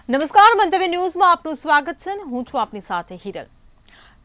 નમસ્કાર, મંતવ્ય ન્યૂઝમાં આપનું સ્વાગત છે. હું છું આપની સાથે હિરલ.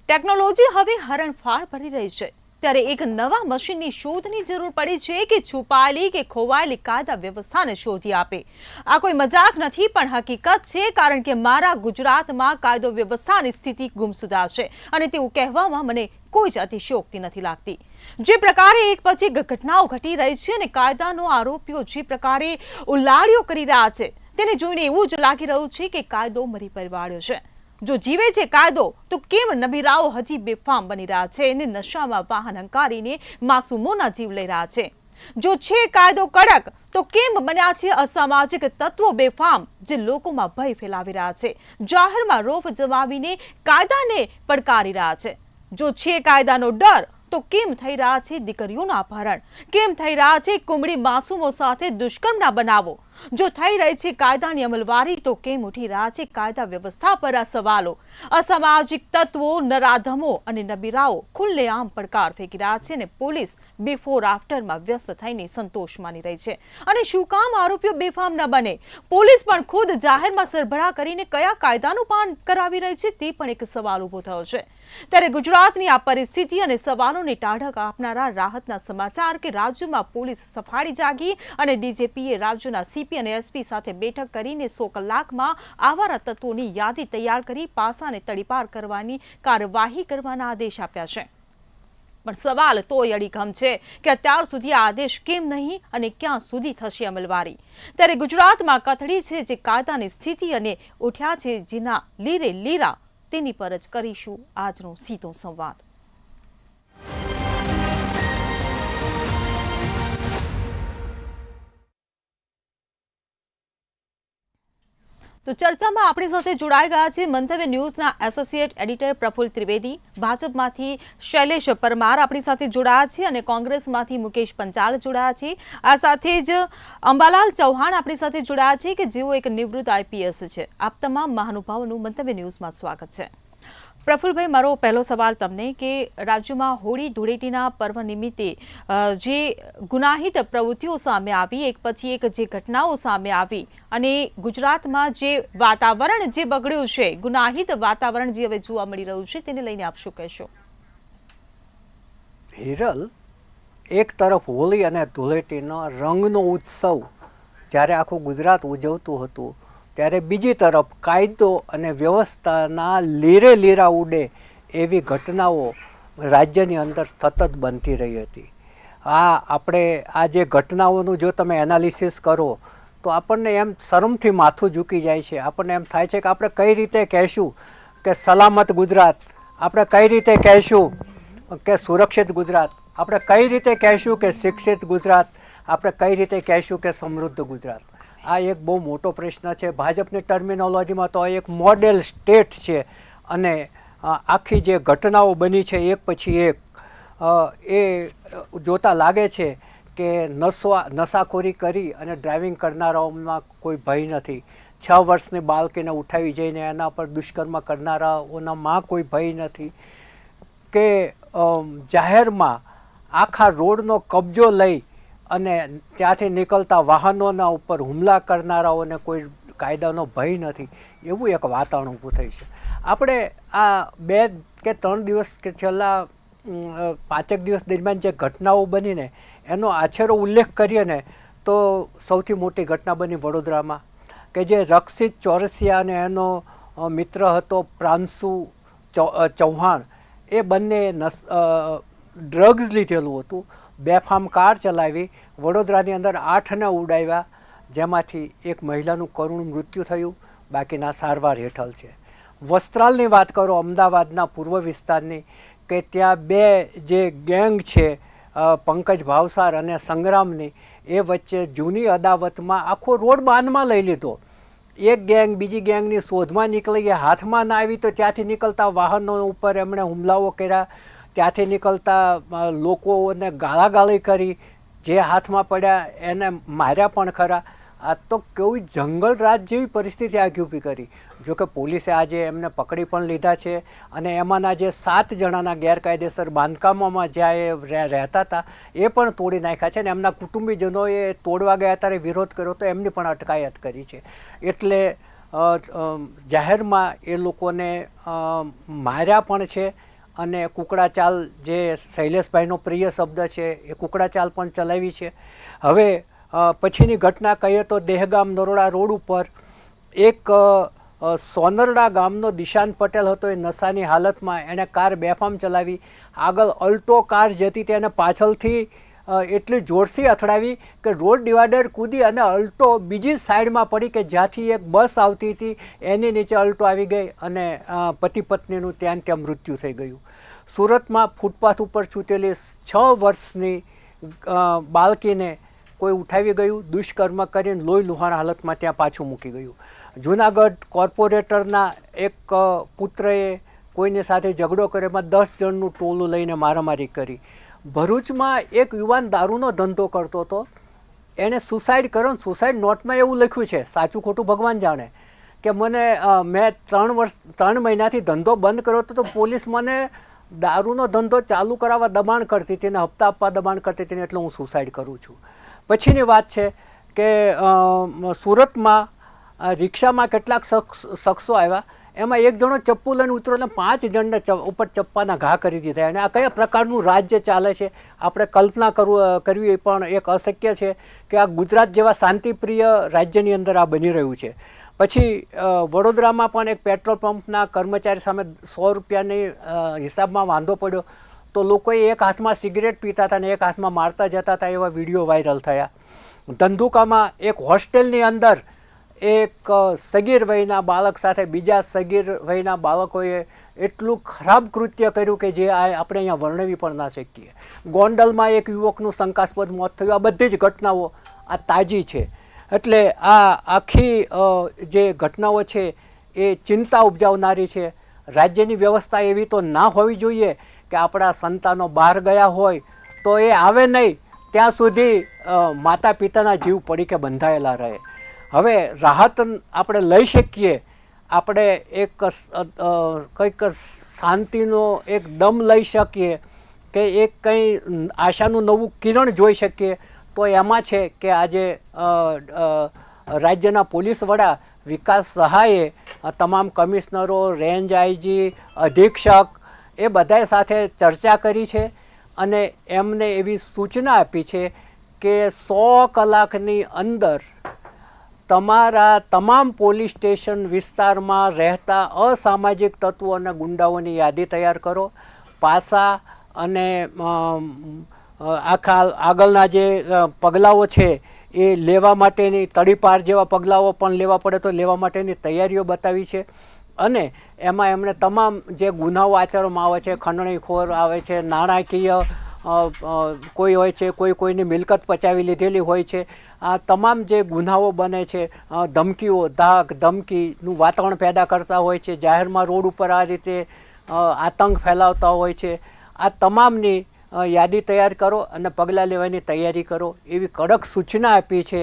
ટેકનોલોજી હવે હરણફાળ ભરી રહી છે, ત્યારે એક નવા મશીનની શોધની જરૂર પડી છે કે છુપાયેલી કે ખોવાયેલી કાયદા વ્યવસ્થાને શોધી આપે. આ કોઈ મજાક નથી, પણ હકીકત છે, કારણ કે મારા ગુજરાતમાં કાયદો વ્યવસ્થાની સ્થિતિ ગુમસુદા છે અને તેવું કહેવામાં મને કોઈ જ અતિશયોક્તિ નથી લાગતી. જે પ્રકારે એક પછી એક ઘટનાઓ ઘટી રહી છે અને કાયદાનો આરોપીઓ જે પ્રકારે ઉલાળીઓ કરી રહ્યા છે, તેને જોઈને એવું જ લાગી રહ્યું છે કે કાયદો મરી પરવાળ્યો છે. જો જીવે છે કાયદો, તો કેમ નબીરાઓ હજી બેફામ બની રહ્યા છે અને નશામાં વાહન હંકારીને માસૂમોના જીવ લઈ રહ્યા છે? જો છે કાયદો કડક, તો કેમ બન્યા છે અસામાજિક તત્વો બેફામ, જે લોકોમાં ભય ફેલાવી રહ્યા છે, જાહેરમાં રોફ જમાવીને કાયદાને પડકારી રહ્યા છે? જો છે કાયદાનો ડર, તો કેમ થઈ રહ્યા છે દીકરીઓના અપહરણ? કેમ થઈ રહ્યા છે કુમળી માસૂમો સાથે દુષ્કર્મના બનાવો? જો થઈ રહી છે કાયદાની અમલવારી, તો કેમ ઉઠી રહ્યા છે કાયદા વ્યવસ્થા પર આ સવાલો? અસામાજિક તત્વો, નરાધમો અને નબીરાઓ ખુલ્લેઆમ પડકાર ફેંકી રહ્યા છે અને પોલીસ બિફોર આફ્ટરમાં વ્યસ્ત થઈને સંતોષ માની રહી છે. અને શું કામ આરોપીઓ બેફામ ન બને? પોલીસ પણ ખુદ જાહેરમાં સરભરા કરીને કયા કાયદાનું પાન કરાવી રહી છે, તે પણ એક સવાલ ઉભો થયો છે. ત્યારે ગુજરાતની આ પરિસ્થિતિ અને સવાલોને ટાઢક આપનારા રાહતના સમાચાર કે રાજ્યમાં પોલીસ સફાળી જાગી અને ડીજીપીએ રાજ્યના સીપી અને એસપી સાથે બેઠક કરીને 100 કલાકમાં આવારા તત્વોની યાદી તૈયાર કરી પાસાને તડીપાર કરવાની કાર્યવાહી કરવાના આદેશ આપ્યા છે. પણ સવાલ તોય અડીખમ છે કે અત્યાર સુધી આ આદેશ કેમ નહીં અને ક્યાં સુધી થશે અમલવારી? ત્યારે ગુજરાતમાં કથળી છે જે કાયદાની સ્થિતિ અને ઉઠ્યા છે જેના લીરે લીરા, તેની પર જ કરીશું આજનો સીધો સંવાદ. તો ચર્ચામાં આપણી સાથે જોડાઈ ગયા છે મંતવ્ય ન્યૂઝના એસોસિએટ એડિટર પ્રફુલ્લ ત્રિવેદી, ભાજપમાંથી શૈલેષ પરમાર આપણી સાથે જોડાયા છે અને કોંગ્રેસમાંથી મુકેશ પંચાલ જોડાયા છે. આ સાથે જ અંબાલાલ ચૌહાણ આપણી સાથે જોડાયા છે કે જેઓ એક નિવૃત્ત આઈપીએસ છે. આપ તમામ મહાનુભાવોનું મંતવ્ય ન્યૂઝમાં સ્વાગત છે. પ્રફુલ્લભાઈ, મારો પહેલો સવાલ તમને કે રાજ્યમાં હોળી ધૂળેટીના પર્વ નિમિત્તે જે ગુનાહિત પ્રવૃત્તિઓ સામે આવી, એક પછી એક જે ઘટનાઓ સામે આવી અને ગુજરાતમાં જે વાતાવરણ જે બગડ્યું છે, ગુનાહિત વાતાવરણ જે હવે જોવા મળી રહ્યું છે, તેને લઈને આપ શું કહેશો? હિરલ, એક તરફ હોળી અને ધૂળેટીનો રંગનો ઉત્સવ જ્યારે આખું ગુજરાત ઉજવતું હતું, ત્યારે બીજી તરફ કાયદો અને વ્યવસ્થાના લીરે લીરા ઉડે એવી ઘટનાઓ રાજ્યની અંદર સતત બનતી રહી હતી. આપણે આ જે ઘટનાઓનું જો તમે એનાલિસિસ કરો તો આપણને એમ શરમથી માથું ઝૂકી જાય છે. આપણને એમ થાય છે કે આપણે કઈ રીતે કહેશું કે સલામત ગુજરાત, આપણે કઈ રીતે કહેશું કે સુરક્ષિત ગુજરાત, આપણે કઈ રીતે કહેશું કે શિક્ષિત ગુજરાત, આપણે કઈ રીતે કહેશું કે સમૃદ્ધ ગુજરાત? આ એક બહુ મોટો પ્રશ્ન છે. ભાજપની ટર્મિનોલોજીમાં તો એક મોડેલ સ્ટેટ છે અને આખી જે ઘટનાઓ બની છે એક પછી એક, એ જોતા લાગે છે કે નશાખોરી કરી અને ડ્રાઇવિંગ કરનારાઓમાં કોઈ ભય નથી. 6 વર્ષની બાળકીને ઉઠાવી જઈને એના પર દુષ્કર્મ કરનારાઓનામાં કોઈ ભય નથી કે જાહેરમાં આખા રોડનો કબજો લઈ અને ત્યાંથી નીકળતા વાહનોના ઉપર હુમલા કરનારાઓને કોઈ કાયદાનો ભય નથી. એવું એક વાતાવરણ ઊભું થઈ છે. આપણે આ 2 કે 3 દિવસ કે છેલ્લા 5 દિવસ દરમિયાન જે ઘટનાઓ બનીને એનો આછેરો ઉલ્લેખ કરીએ ને, તો સૌથી મોટી ઘટના બની વડોદરામાં કે જે રક્ષિત ચોરસિયા અને એનો મિત્ર હતો પ્રાંશુ ચૌહાણ, એ બંને ડ્રગ્સ લીધેલું હતું, બેફામ કાર ચલાવી વડોદરાની અંદર 8ને ઉડાવ્યા, જેમાંથી એક મહિલાનું કરુણ મૃત્યુ થયું, બાકીના સારવાર હેઠળ છે. વસ્ત્રાલની વાત કરો, અમદાવાદના પૂર્વ વિસ્તારની, કે ત્યાં 2 જે ગેંગ છે પંકજ ભાવસાર અને સંગ્રામની, એ વચ્ચે જૂની અદાવતમાં આખો રોડ બાંધમાં લઈ લીધો. એક ગેંગ બીજી ગેંગની શોધમાં નીકળી, હાથમાં ના આવી તો ત્યાંથી નીકળતા વાહનો ઉપર એમણે હુમલાઓ કર્યા, ત્યાંથી નીકળતા લોકોને ગાળાગાળી કરી, જે હાથમાં પડ્યા એને માર્યા પણ ખરા. આ તો કેવી જંગલ રાજ જેવી પરિસ્થિતિ આખી ઊભી કરી. જોકે પોલીસે આજે એમને પકડી પણ લીધા છે અને એમાંના જે 7 જણાના ગેરકાયદેસર બાંધકામોમાં જ્યાં એ રહેતા હતા એ પણ તોડી નાખ્યા છે અને એમના કુટુંબીજનોએ તોડવા ગયા ત્યારે વિરોધ કર્યો તો એમની પણ અટકાયત કરી છે. એટલે જાહેરમાં એ લોકોને માર્યા પણ છે અને કુકડા ચાલ જે શૈલેષભાઈનો પ્રિય શબ્દ છે એ કુકડા ચાલ પણ ચલાવી છે. હવે પછીની ઘટના કહીએ તો દહેગામ નરોડા રોડ ઉપર એક સોનરડા ગામનો દિશાંત પટેલ હતો, એ નશાની હાલતમાં એણે કાર બેફામ ચલાવી. આગળ અલ્ટો કાર જતી તેને પાછળથી એટલી જોરથી અથડાવી કે રોડ ડિવાઈડર કૂદી અને અલ્ટો બીજી સાઈડમાં પડી કે જ્યાંથી એક બસ આવતી હતી એની નીચે અલ્ટો આવી ગઈ અને પતિ પત્નીનું ત્યાં ત્યાં મૃત્યુ થઈ ગયું. સુરતમાં ફૂટપાથ ઉપર છૂટેલી 6 વર્ષની બાળકીને કોઈ ઉઠાવી ગયું, દુષ્કર્મ કરીને લોહી લુહાણ હાલતમાં ત્યાં પાછું મૂકી ગયું. જૂનાગઢ કોર્પોરેટરના એક પુત્રએ કોઈની સાથે ઝઘડો કર્યો, એમાં 10 જણનું ટોળું લઈને મારામારી કરી. ભરૂચમાં એક યુવાન દારૂનો ધંધો કરતો હતો, એણે સુસાઇડ કર્યો. સુસાઇડ નોટમાં એવું લખ્યું છે, સાચું ખોટું ભગવાન જાણે, કે મેં 3 મહિનાથી ધંધો બંધ કર્યો હતો તો પોલીસ મને દારૂનો ધંધો ચાલુ કરાવવા દબાણ કરતી હતી અને હપ્તા આપવા દબાણ કરતી હતી, એટલે હું સુસાઇડ કરું છું. પછીની વાત છે કે સુરતમાં રિક્ષામાં કેટલાક શખ્સો આવ્યા, એમાં એક જણો ચપ્પુ લઈને ઉતરો એટલે 5 જણને ઉપર ચપ્પાના ઘા કરી દીધા. અને આ કયા પ્રકારનું રાજ્ય ચાલે છે આપણે કલ્પના કરવી પણ એક અશક્ય છે કે આ ગુજરાત જેવા શાંતિપ્રિય રાજ્યની અંદર આ બની રહ્યું છે. પછી વડોદરામાં પણ એક પેટ્રોલ પંપના કર્મચારી સામે 100 રૂપિયાની હિસાબમાં વાંધો પડ્યો તો લોકોએ એક હાથમાં સિગરેટ પીતા હતા અને એક હાથમાં મારતા જતા હતા, એવા વિડીયો વાયરલ થયા. ધંધુકામાં એક હોસ્ટેલની અંદર એક સગીર વયના બાળક સાથે બીજા સગીર વયના બાળકોએ એટલું ખરાબ કૃત્ય કર્યું કે જે આપણે અહીંયા વર્ણવી પણ ના શકીએ. ગોંડલમાં એક યુવકનું શંકાસ્પદ મોત થયું. આ બધી જ ઘટનાઓ આ તાજી છે. એટલે આ આખી જે ઘટનાઓ છે એ ચિંતા ઉપજાવનારી છે. રાજ્યની વ્યવસ્થા એવી તો ના હોવી જોઈએ કે આપણા સંતાનો બહાર ગયા હોય તો એ આવે નહીં ત્યાં સુધી માતા પિતાના જીવ પડીકે બંધાયેલા રહે. હવે રાહત આપણે લઈ શકીએ, આપણે એક કંઈક શાંતિનો એક દમ લઈ શકીએ કે એક કંઈ આશાનું નવું કિરણ જોઈ શકીએ તો એમાં છે કે આજે રાજ્યના પોલીસ વડા વિકાસ સહાયે તમામ કમિશનરો, રેન્જ આઈજી, અધિક્ષક એ બધા સાથે ચર્ચા કરી છે અને એમને એવી સૂચના આપી છે કે 100 કલાકની અંદર તમારા તમામ પોલીસ સ્ટેશન વિસ્તારમાં રહેતા અસામાજિક તત્વો અને ગુંડાઓની યાદી તૈયાર કરો. પાસા અને આખા આગળના જે પગલાઓ છે એ લેવા માટેની તડીપાર જેવા પગલાઓ પણ લેવા પડે તો લેવા માટેની તૈયારીઓ બતાવી છે. અને એમાં એમણે તમામ જે ગુનાઓ આચરવામાં આવે છે, ખંડણીખોર આવે છે, નાણાકીય કોઈ હોય છે, કોઈની મિલકત પચાવી લીધેલી હોય છે, આ તમામ જે ગુનાઓ બને છે, ધમકીઓ, ધાક ધમકીનું વાતાવરણ પેદા કરતા હોય છે, જાહેરમાં રોડ ઉપર આ રીતે આતંક ફેલાવતા હોય છે, આ તમામની યાદી તૈયાર કરો અને પગલાં લેવાની તૈયારી કરો એવી કડક સૂચના આપી છે.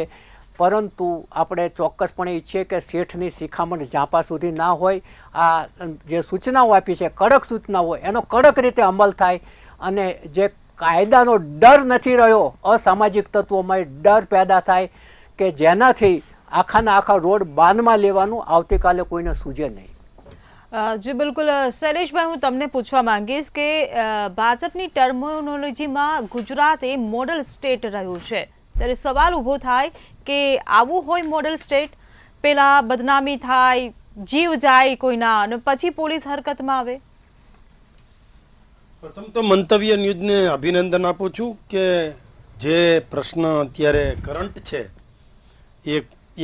પરંતુ આપણે ચોક્કસપણે ઈચ્છીએ કે શેઠની શિખામણ ઝાંપા સુધી ના હોય. આ જે સૂચનાઓ આપી છે, કડક સૂચનાઓ, એનો કડક રીતે અમલ થાય અને જે કાયદાનો ડર નથી રહ્યો, અસામાજિક તત્વોમાં ડર પેદા થાય કે જેનાથી આખાના આખા રોડ બાંધમાં લેવાનું આવતીકાલે કોઈને સૂઝે નહીં. જી બિલકુલ. શૈલેષભાઈ, હું તમને પૂછવા માંગીશ કે ભાજપની ટર્મિનોલોજીમાં ગુજરાત એ મોડલ સ્ટેટ રહ્યું છે, ત્યારે સવાલ ઊભો થાય કે આવું હોય મોડલ સ્ટેટ, પેલા બદનામી થાય, જીવ જાય કોઈના અને પછી પોલીસ હરકતમાં આવે? પ્રથમ તો મંતવ્ય ન્યૂઝને અભિનંદન આપું છું કે જે પ્રશ્ન અત્યારે કરંટ છે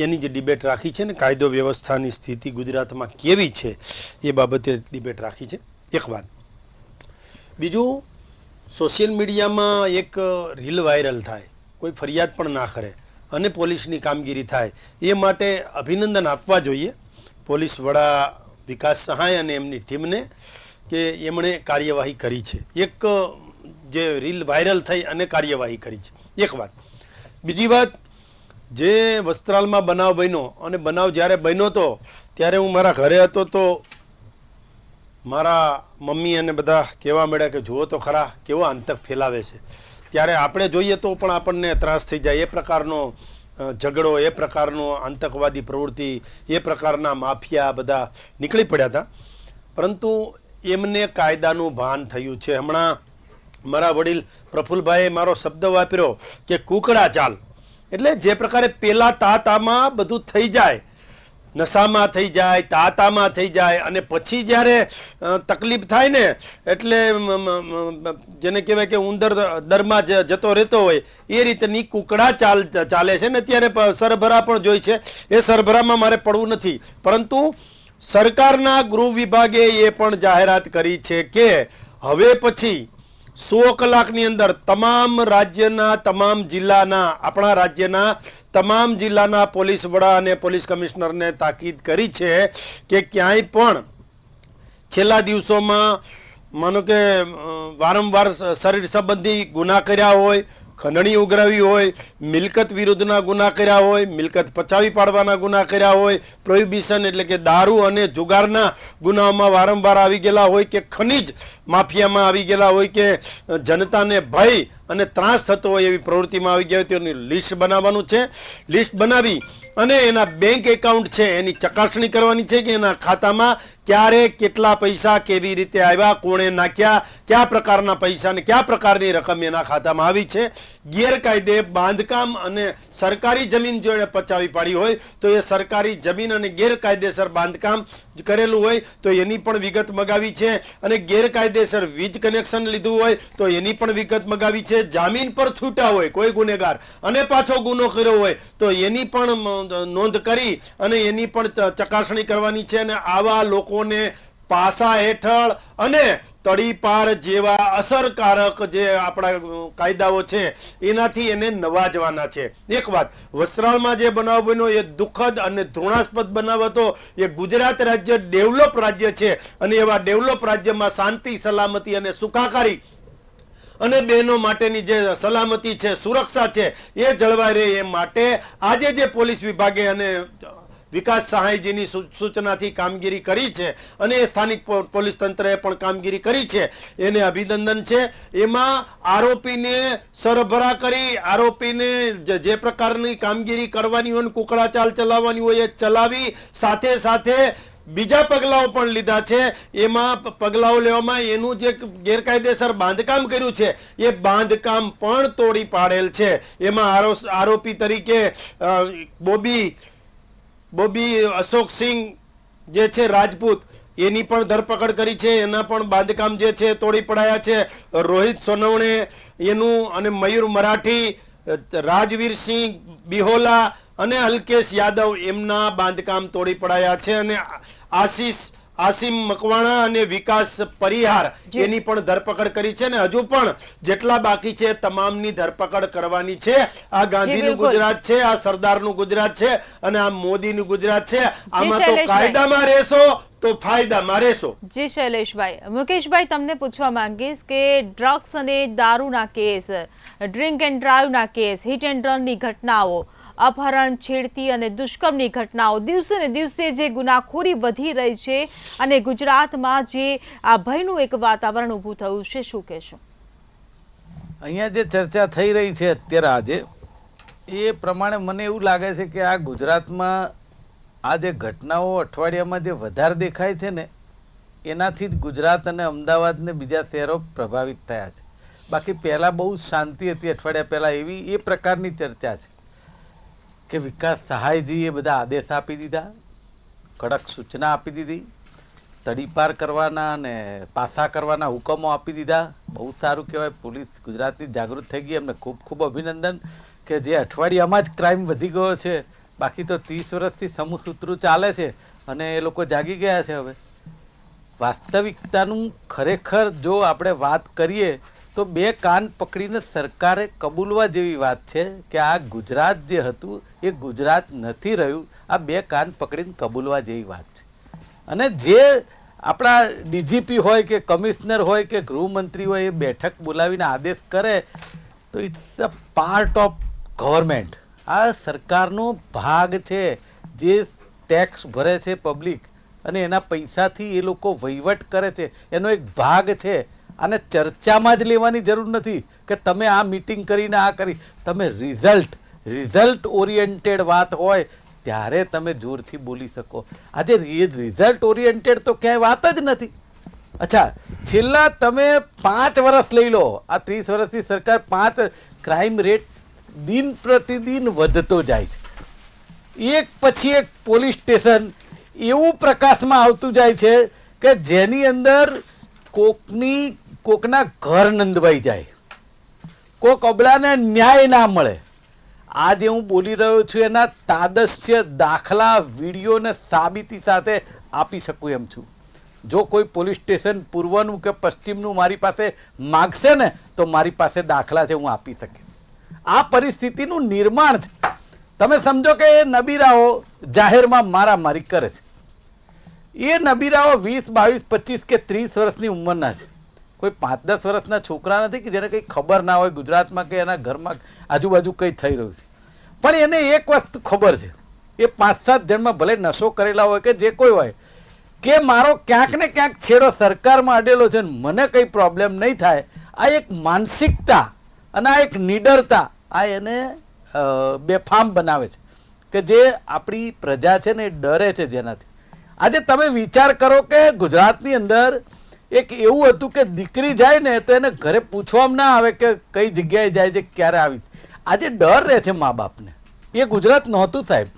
એની જે ડિબેટ રાખી છે ને, કાયદો વ્યવસ્થાની સ્થિતિ ગુજરાતમાં કેવી છે એ બાબતે ડિબેટ રાખી છે. એક વાત. બીજું, સોશિયલ મીડિયામાં એક રીલ વાયરલ થાય, કોઈ ફરિયાદ પણ ના કરે અને પોલીસની કામગીરી થાય, એ માટે અભિનંદન આપવા જોઈએ પોલીસ વડા વિકાસ સહાય અને એમની ટીમને કે એમણે કાર્યવાહી કરી છે. એક જે રીલ વાયરલ થઈ અને કાર્યવાહી કરી છે, એક વાત. બીજી વાત, જે વસ્ત્રાલમાં બનાવ બન્યો અને બનાવ જ્યારે બન્યો હતો ત્યારે હું મારા ઘરે હતો તો મારા મમ્મી અને બધા કહેવા મળ્યા કે જુઓ તો ખરા કેવો આતંક ફેલાવે છે. ત્યારે આપણે જોઈએ તો પણ આપણને ત્રાસ થઈ જાય એ પ્રકારનો ઝઘડો, એ પ્રકારનો આતંકવાદી પ્રવૃત્તિ, એ પ્રકારના માફિયા બધા નીકળી પડ્યા હતા. પરંતુ એમને કાયદાનું ભાન થયું છે. હમણાં મારા વડીલ પ્રફુલ્લભાઈએ મારો શબ્દ વાપર્યો કે કુકડા ચાલ, એટલે જે પ્રકારે પેલા તાતામાં બધું થઈ જાય, નશામાં થઈ જાય, તાતામાં થઈ જાય, અને પછી જ્યારે તકલીફ થાય ને એટલે જેને કહેવાય કે ઉંદર દરમાં જતો રહેતો હોય એ રીતની કુકડા ચાલે છે ને. અત્યારે સરભરા પણ જોઈ છે. એ સરભરામાં મારે પડવું નથી, પરંતુ સરકારના ગૃહ વિભાગે એ પણ જાહેરાત કરી છે કે હવે પછી 100 કલાકની અંદર તમામ રાજ્યના, તમામ જિલ્લાના, આપણા રાજ્યના તમામ જિલ્લાના પોલીસ વડા અને પોલીસ કમિશનરને તાકીદ કરી છે કે ક્યાંય પણ છેલ્લા દિવસોમાં માનો કે વારંવાર શરીર સંબંધી ગુના કર્યા હોય, ખંડણી ઉઘરાવી હોય, મિલકત વિરુદ્ધના ગુના કર્યા હોય, મિલકત પચાવી પાડવાના ગુના કર્યા હોય, પ્રોહિબિશન એટલે કે દારૂ અને જુગારના ગુનાઓમાં વારંવાર આવી ગયેલા હોય, કે ખનીજ માફિયામાં આવી ગયેલા હોય, કે જનતાને ભય અને ત્રાસ થતો હોય એવી પ્રવૃત્તિમાં આવી ગયા હોય, તેની લિસ્ટ બનાવવાનું છે. લિસ્ટ બનાવી અને એના બેંક એકાઉન્ટ છે એની ચકાસણી કરવાની છે કે એના ખાતામાં ક્યારે કેટલા પૈસા કેવી રીતે આવ્યા, કોણે નાખ્યા, કયા પ્રકારના પૈસા ને કયા પ્રકારની રકમ એના ખાતામાં આવી છે. ગેરકાયદે બાંધકામ અને સરકારી જમીન જો એને પચાવી પાડી હોય તો એ સરકારી જમીન અને ગેરકાયદેસર બાંધકામ કરેલું હોય તો એની પણ વિગત મગાવી છે, અને ગેરકાયદેસર વીજ કનેક્શન લીધું હોય તો એની પણ વિગત મગાવી છે. જામીન પર છૂટા હોય કોઈ ગુનેગાર અને પાછો ગુનો કર્યો હોય તો એની પણ નોંધ કરી અને એની પણ ચકાસણી કરવાની છે. અને આવા લોકોને પાસા હેઠળ અને તડીપાર જેવા અસરકારક જે આપણા કાયદાઓ છે એનાથી એને નવાજવાના છે. એક વાત, વસ્ત્રાલમાં જે બનાવ બન્યો એ દુઃખદ અને ધૃણાસ્પદ બનાવ હતો. એ ગુજરાત રાજ્ય ડેવલપ રાજ્ય છે, અને એવા ડેવલપ રાજ્યમાં શાંતિ, સલામતી અને સુખાકારી અને બહેનો માટેની જે સલામતી છે, સુરક્ષા છે, એ જળવાઈ રહે એ માટે આજે જે પોલીસ વિભાગે અને વિકાસ સહાયજીની સૂચનાથી કામગીરી કરી છે અને એ સ્થાનિક પોલીસ તંત્રએ પણ કામગીરી કરી છે, એને અભિનંદન છે. એમાં આરોપીને સરભરા કરી, આરોપીને જે પ્રકારની કામગીરી કરવાની હોય, કુકડા ચાલ ચલાવવાની હોય એ ચલાવી, સાથે સાથે બીજા પગલાઓ પણ લીધા છે. એમાં પગલાઓ લેવામાં એનું જે ગેરકાયદેસર બાંધકામ કર્યું છે એ બાંધકામ પણ તોડી પાડેલ છે. એમાં આરોપી તરીકે બોબી અશોકસિંહ જે છે રાજપૂત, એની પણ ધરપકડ કરી છે. એના પણ બાંધકામ જે છે તોડી પડાયા છે. રોહિત સોનવણે એનું, અને મયુર મરાઠી, રાજવીરસિંહ બિહોલા અને અલ્કેશ યાદવ એમના બાંધકામ તોડી પડાયા છે. અને આસિમ મકવાણા અને વિકાસ પરિહાર એની પણ ધરપકડ કરી છે. ને હજુ પણ જેટલા બાકી છે તમામની ધરપકડ કરવાની છે. આ ગાંધીનું ગુજરાત છે, આ સરદારનું ગુજરાત છે, અને આ મોદીનું ગુજરાત છે. આમાં તો કાયદામાં રહેશો તો ફાયદામાં રહેશો. જી શૈલેષભાઈ, મુકેશભાઈ તમને પૂછવા માંગીશ કે ડ્રગ્સ અને દારૂના કેસ, ડ્રિંક એન્ડ ડ્રાઈવના કેસ, હિટ એન્ડ રનની ઘટનાઓ, અપહરણ, છેડતી અને દુષ્કર્મની ઘટનાઓ, દિવસે ને દિવસે જે ગુનાખોરી વધી રહી છે અને ગુજરાતમાં જે આ ભયનું એક વાતાવરણ ઊભું થયું છે, શું કહેશો? અહીંયા જે ચર્ચા થઈ રહી છે અત્યારે આજે, એ પ્રમાણે મને એવું લાગે છે કે આ ગુજરાતમાં આ જે ઘટનાઓ અઠવાડિયામાં જે વધારે દેખાય છે ને એનાથી જ ગુજરાત અને અમદાવાદ ને બીજા શહેરો પ્રભાવિત થયા છે. બાકી પહેલાં બહુ શાંતિ હતી. અઠવાડિયા પહેલાં એવી એ પ્રકારની ચર્ચા છે કે વિકાસ સહાયજીએ બધા આદેશ આપી દીધા, કડક સૂચના આપી દીધી, તડીપાર કરવાના અને પાસા કરવાના હુકમો આપી દીધા. બહુ સારું કહેવાય, પોલીસ ગુજરાતની જાગૃત થઈ ગઈ. એમને ખૂબ ખૂબ અભિનંદન કે જે અઠવાડિયામાં જ ક્રાઇમ વધી ગયો છે. બાકી તો 30 વર્ષથી સમૂહસૂત્રું ચાલે છે અને એ લોકો જાગી ગયા છે. હવે વાસ્તવિકતાનું ખરેખર જો આપણે વાત કરીએ તો બે કાન પકડીને સરકારે કબૂલવા જેવી વાત છે કે આ ગુજરાત જે હતું એ ગુજરાત નથી રહ્યું. આ બે કાન પકડીને કબૂલવા જેવી વાત છે. અને જે આપણા ડીજીપી હોય કે કમિશનર હોય કે ગૃહમંત્રી હોય એ બેઠક બોલાવીને આદેશ કરે તો it's a part of government. આ સરકારનો ભાગ છે. જે ટેક્સ ભરે છે પબ્લિક અને એના પૈસાથી એ લોકો વહીવટ કરે છે એનો એક ભાગ છે. આને ચર્ચામાં જ લેવાની જરૂર નથી કે તમે આ મીટિંગ કરીને આ કરી. તમે રિઝલ્ટ રિઝલ્ટ ઓરિએન્ટેડ વાત હોય ત્યારે તમે જોરથી બોલી શકો. આજે રિઝલ્ટ ઓરિએન્ટેડ તો ક્યાંય વાત જ નથી. અચ્છા, છેલ્લા તમે 5 વર્ષ લઈ લો, આ 30 વર્ષની સરકાર 5 ક્રાઇમ રેટ દિન પ્રતિદિન વધતો જાય છે. એક પછી એક પોલીસ સ્ટેશન એવું પ્રકાશમાં આવતું જાય છે કે જેની અંદર કોકના ઘર નંદવાઈ જાય, કોક અબળાને ન્યાય ના મળે. આજે હું બોલી રહ્યો છું એના તાદશ્ય દાખલા વિડીયો ને સાબિતી સાથે આપી શકું એમ છું. જો કોઈ પોલીસ સ્ટેશન પૂર્વનું કે પશ્ચિમનું મારી પાસે માગશે ને તો મારી પાસે દાખલા છે, હું આપી શકીશ. આ પરિસ્થિતિનું નિર્માણ છે. તમે સમજો કે એ નબીરાઓ જાહેરમાં મારામારી કરે છે. એ નબીરાઓ 20, 22, 25 કે 30 વર્ષની ઉંમરના છે. કોઈ 5-10 વર્ષના છોકરા નથી કે જેને કંઈ ખબર ના હોય ગુજરાતમાં કે એના ઘરમાં આજુબાજુ કંઈ થઈ રહ્યું છે. પણ એને એક વસ્તુ ખબર છે, એ 5-7 જણમાં ભલે નશો કરેલા હોય કે જે કોઈ હોય, કે મારો ક્યાંક ને ક્યાંક છેડો સરકારમાં અડેલો છે ને મને કંઈ પ્રોબ્લેમ નહીં થાય. આ એક માનસિકતા અને આ એક નિડરતા આ એને બેફામ બનાવે છે કે જે આપણી પ્રજા છે ને એ ડરે છે જેનાથી. આજે તમે વિચાર કરો કે ગુજરાતની અંદર એક એવું હતું કે દીકરી જાય ને તો એને ઘરે પૂછવામાં ના આવે કે કઈ જગ્યાએ જાય છે, ક્યારે આવી. આજે ડર રહે છે મા બાપને. એ ગુજરાત નહોતું સાહેબ.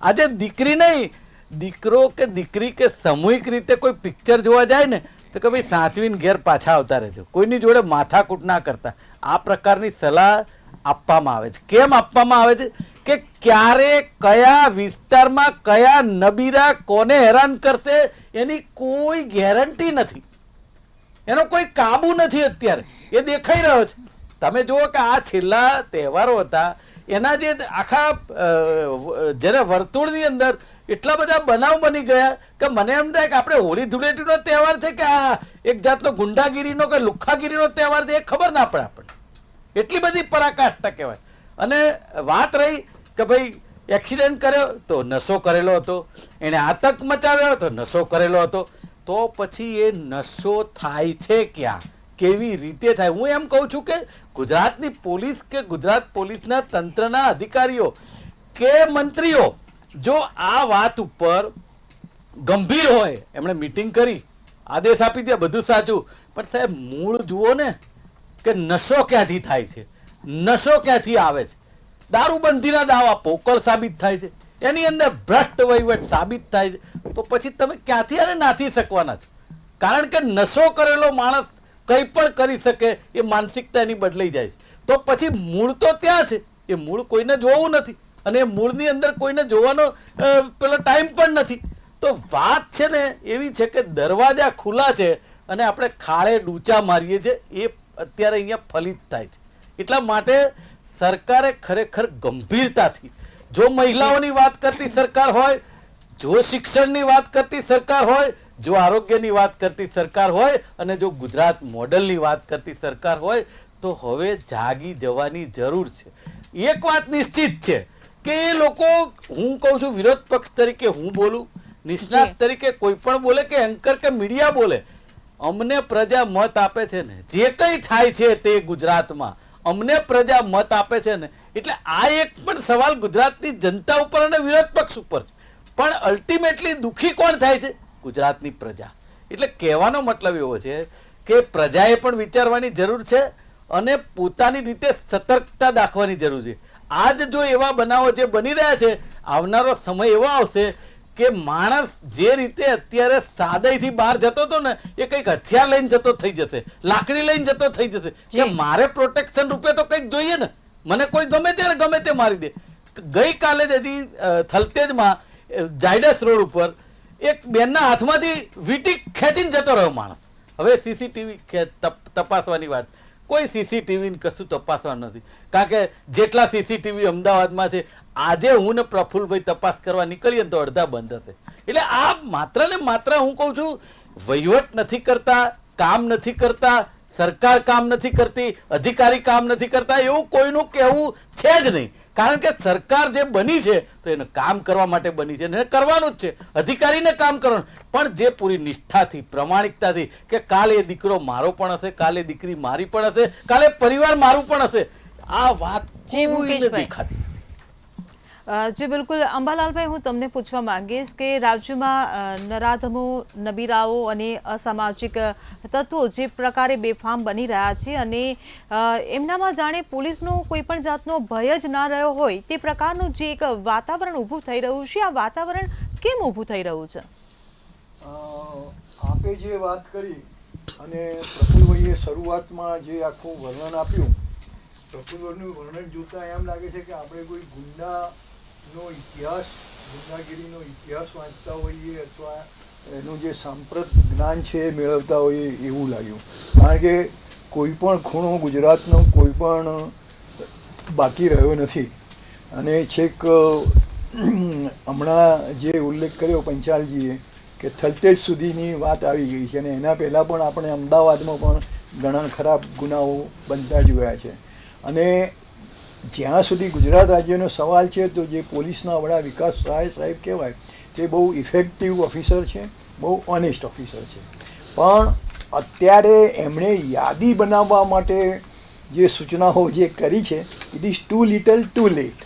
આજે દીકરી નહીં, દીકરો કે દીકરી કે સામૂહિક રીતે કોઈ પિક્ચર જોવા જાય ને તો કે ભાઈ સાચવીને ઘેર પાછા આવતા રહેજો, કોઈની જોડે માથાકૂટ ના કરતા. આ પ્રકારની સલાહ આપવામાં આવે છે. કેમ આપવામાં આવે છે? કે ક્યારે કયા વિસ્તારમાં કયા નબીરા કોને હેરાન કરશે એની કોઈ ગેરંટી નથી, એનો કોઈ કાબુ નથી. અત્યારે એ દેખાઈ રહ્યો છે. તમે જુઓ કે આ છેલ્લા તહેવારો હતા એના જે આખા જ્યારે વર્તુળની અંદર એટલા બધા બનાવ બની ગયા કે મને એમ થાય કે આપણે હોળી ધૂળેટીનો તહેવાર છે કે આ એક જાતનો ગુંડાગીરીનો કે લુખ્ખાગીરીનો તહેવાર છે એ ખબર ના પડે આપણને. એટલી બધી પરાકાષ્ઠા કહેવાય. અને વાત રહી કે ભાઈ એક્સિડન્ટ કર્યો તો નશો કરેલો હતો, એણે આતંક મચાવ્યો તો નશો કરેલો હતો. તો પછી એ નશો થાય છે ક્યાં, કેવી રીતે થાય? હું એમ કહું છું કે ગુજરાતની પોલીસ કે ગુજરાત પોલીસના તંત્રના અધિકારીઓ કે મંત્રીઓ જો આ વાત ઉપર ગંભીર હોય, એમણે મિટિંગ કરી આદેશ આપી દે બધું સાચું, પણ સાહેબ મૂળ જુઓ ને કે નશો ક્યાંથી થાય છે, નશો ક્યાંથી આવે છે. દારૂબંધીના દાવા પોકળ સાબિત થાય છે, એની અંદર ભ્રષ્ટ વહીવટ સાબિત થાય છે. તો પછી તમે ક્યાંથી આને નાથી શકવાના છો? કારણ કે નશો કરેલો માણસ કંઈ પણ કરી શકે એ માનસિકતા એની બદલાઈ જાય છે. તો પછી મૂળ તો ત્યાં છે, એ મૂળ કોઈને જોવું નથી અને એ મૂળની અંદર કોઈને જોવાનો પેલો ટાઈમ પણ નથી. તો વાત છે ને એવી છે કે દરવાજા ખુલ્લા છે અને આપણે ખાડે ડૂચા મારીએ છીએ. એ અત્યારે અહીંયા ફલિત થાય છે. એટલા માટે સરકારે ખરેખર ગંભીરતાથી, જો મહિલાઓની વાત કરતી સરકાર હોય, જો શિક્ષણની વાત કરતી સરકાર હોય, જો આરોગ્યની વાત કરતી સરકાર હોય અને જો ગુજરાત મોડલની વાત કરતી સરકાર હોય તો હવે જાગી જવાની જરૂર છે. એક વાત નિશ્ચિત છે કે એ લોકો, હું કહું છું વિરોધ પક્ષ તરીકે હું બોલું, નિષ્ણાત તરીકે કોઈ પણ બોલે કે એન્કર કે મીડિયા બોલે, અમને પ્રજા મત આપે છે ને, જે કંઈ થાય છે તે ગુજરાતમાં અમને પ્રજા મત આપે છે ને, એટલે આ એક પણ સવાલ ગુજરાતની જનતા ઉપર અને વિરોધ પક્ષ ઉપર છે. પણ અલ્ટિમેટલી દુઃખી કોણ થાય છે? ગુજરાતની પ્રજા. એટલે કહેવાનો મતલબ એવો છે કે પ્રજાએ પણ વિચારવાની જરૂર છે અને પોતાની રીતે સતર્કતા દાખવાની જરૂર છે. આજ જો એવા બનાવો જે બની રહ્યા છે, આવનારો સમય એવો આવશે કે માણસ જે રીતે અત્યારે સાદાઈથી બહાર જતો હતો ને એ કંઈક હથિયાર લઈને જતો થઈ જશે, લાકડી લઈને જતો થઈ જશે કે મારે પ્રોટેક્શન રૂપે તો કંઈક જોઈએ ને, મને કોઈ ગમે ત્યારે ગમે તે મારી દે. ગઈકાલે જ હજી થલતેજમાં જાયડસ રોડ ઉપર એક બેનના હાથમાંથી વીંટી ખેંચીને જતો રહ્યો માણસ. હવે સીસીટીવી તપાસવાની વાત, કોઈ સીસીટીવી કશું તપાસવાનું નથી. કારણ કે જેટલા સીસીટીવી અમદાવાદમાં છે, આજે હું ને પ્રફુલભાઈ તપાસ કરવા નીકળીએ ને તો અડધા બંધ હશે. એટલે આ માત્ર ને માત્ર હું કહું છું વહીવટ નથી કરતા, કામ નથી કરતા, સરકાર કામ નથી કરતી, અધિકારી કામ નથી કરતા, એવું કોઈનું કહેવું છે જ નહીં. કારણ કે સરકાર જે બની છે તો એને કામ કરવા માટે બની છે, એને કરવાનું જ છે, અધિકારીને કામ કરવાનું. પણ જે પૂરી નિષ્ઠાથી, પ્રમાણિકતાથી કે કાલે એ દીકરો મારો પણ હશે, કાલે દીકરી મારી પણ હશે, કાલે પરિવાર મારું પણ હશે, આ વાત જી, કોઈને મુકેશભાઈ. દેખાતી નથી. જી બિલકુલ અંબાલાલભાઈ, હું તમને પૂછવા માંગીશ કે રાજ્યમાં નરાધમો, નબીરાઓ અને અસામાજિક તત્વો જે પ્રકારે બેફામ બની રહ્યા છે અને એમનામાં જાણે પોલીસનો કોઈ પણ જાતનો ભય જ ના રહ્યો હોય તે પ્રકારનું જે એક વાતાવરણ ઊભું થઈ રહ્યું છે, આ વાતાવરણ કેમ ઊભું થઈ રહ્યું છે? આપે જે વાત કરી અને પ્રફુલભાઈએ શરૂઆતમાં જે આખું વર્ણન આપ્યું, પ્રફુલભાઈનું વર્ણન જોતાં એમ લાગે છે કે આપણે કોઈ ગુંડાનો ઇતિહાસ, ગુંડાગીરીનો ઇતિહાસ વાંચતા હોઈએ અથવા એનું જે સાંપ્રત જ્ઞાન છે એ મેળવતા હોઈએ એવું લાગ્યું. કારણ કે કોઈ પણ ખૂણો ગુજરાતનો કોઈ પણ બાકી રહ્યો નથી. અને છેક હમણાં જે ઉલ્લેખ કર્યો પંચાલજીએ કે થલતેજ સુધીની વાત આવી ગઈ છે અને એના પહેલાં પણ આપણે અમદાવાદમાં પણ ઘણા ખરાબ ગુનાઓ બનતા જોયા છે. અને જ્યાં સુધી ગુજરાત રાજ્યનો સવાલ છે તો જે પોલીસના વડા વિકાસ સહાય સાહેબ કહેવાય તે બહુ ઇફેક્ટિવ ઓફિસર છે, બહુ ઓનેસ્ટ ઓફિસર છે. પણ અત્યારે એમણે યાદી બનાવવા માટે જે સૂચનાઓ જે કરી છે it is too little too late.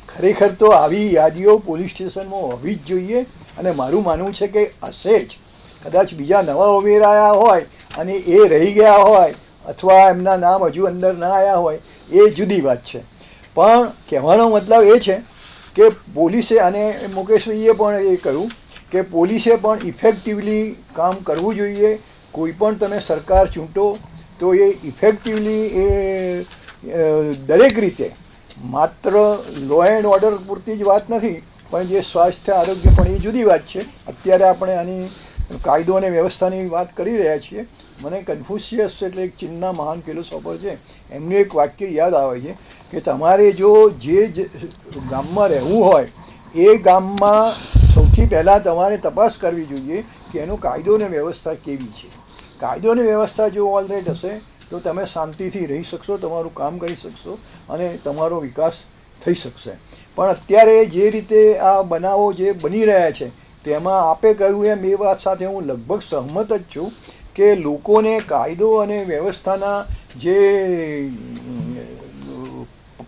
ખરેખર તો આવી યાદીઓ પોલીસ સ્ટેશનમાં હોવી જ જોઈએ અને મારું માનવું છે કે હશે જ. કદાચ બીજા નવા ઉમેરાયા હોય અને એ રહી ગયા હોય અથવા એમના નામ હજુ અંદર ના આવ્યા હોય એ જુદી વાત છે. પણ કહેવાનો મતલબ એ છે કે પોલીસે, અને મુકેશભાઈએ પણ એ કહ્યું કે પોલીસે પણ ઇફેક્ટિવલી કામ કરવું જોઈએ. કોઈ પણ તમે સરકાર ચૂંટો તો એ ઇફેક્ટિવલી દરેક રીતે, માત્ર લો એન્ડ ઓર્ડર પૂરતી જ વાત નથી પણ જે સ્વાસ્થ્ય આરોગ્ય પણ એ જુદી વાત છે. અત્યારે આપણે આની કાયદો અને વ્યવસ્થાની વાત કરી રહ્યા છીએ. મને કન્ફ્યુશિયસ એટલે એક ચીનના મહાન ફિલોસોફર છે, એમનું એક વાક્ય યાદ આવે છે કે તમારે જો જે ગામમાં રહેવું હોય એ ગામમાં સૌથી પહેલાં તમારે તપાસ કરવી જોઈએ કે એનો કાયદો અને વ્યવસ્થા કેવી છે. કાયદો અને વ્યવસ્થા જો ઓલરાઈટ હશે તો તમે શાંતિથી રહી શકશો, તમારું કામ કરી શકશો અને તમારો વિકાસ થઈ શકશે. પણ અત્યારે જે રીતે આ બનાવો જે બની રહ્યા છે તેમાં આપે કહ્યું એમ એ વાત સાથે હું લગભગ સહમત જ છું કે લોકોને કાયદો અને વ્યવસ્થાના જે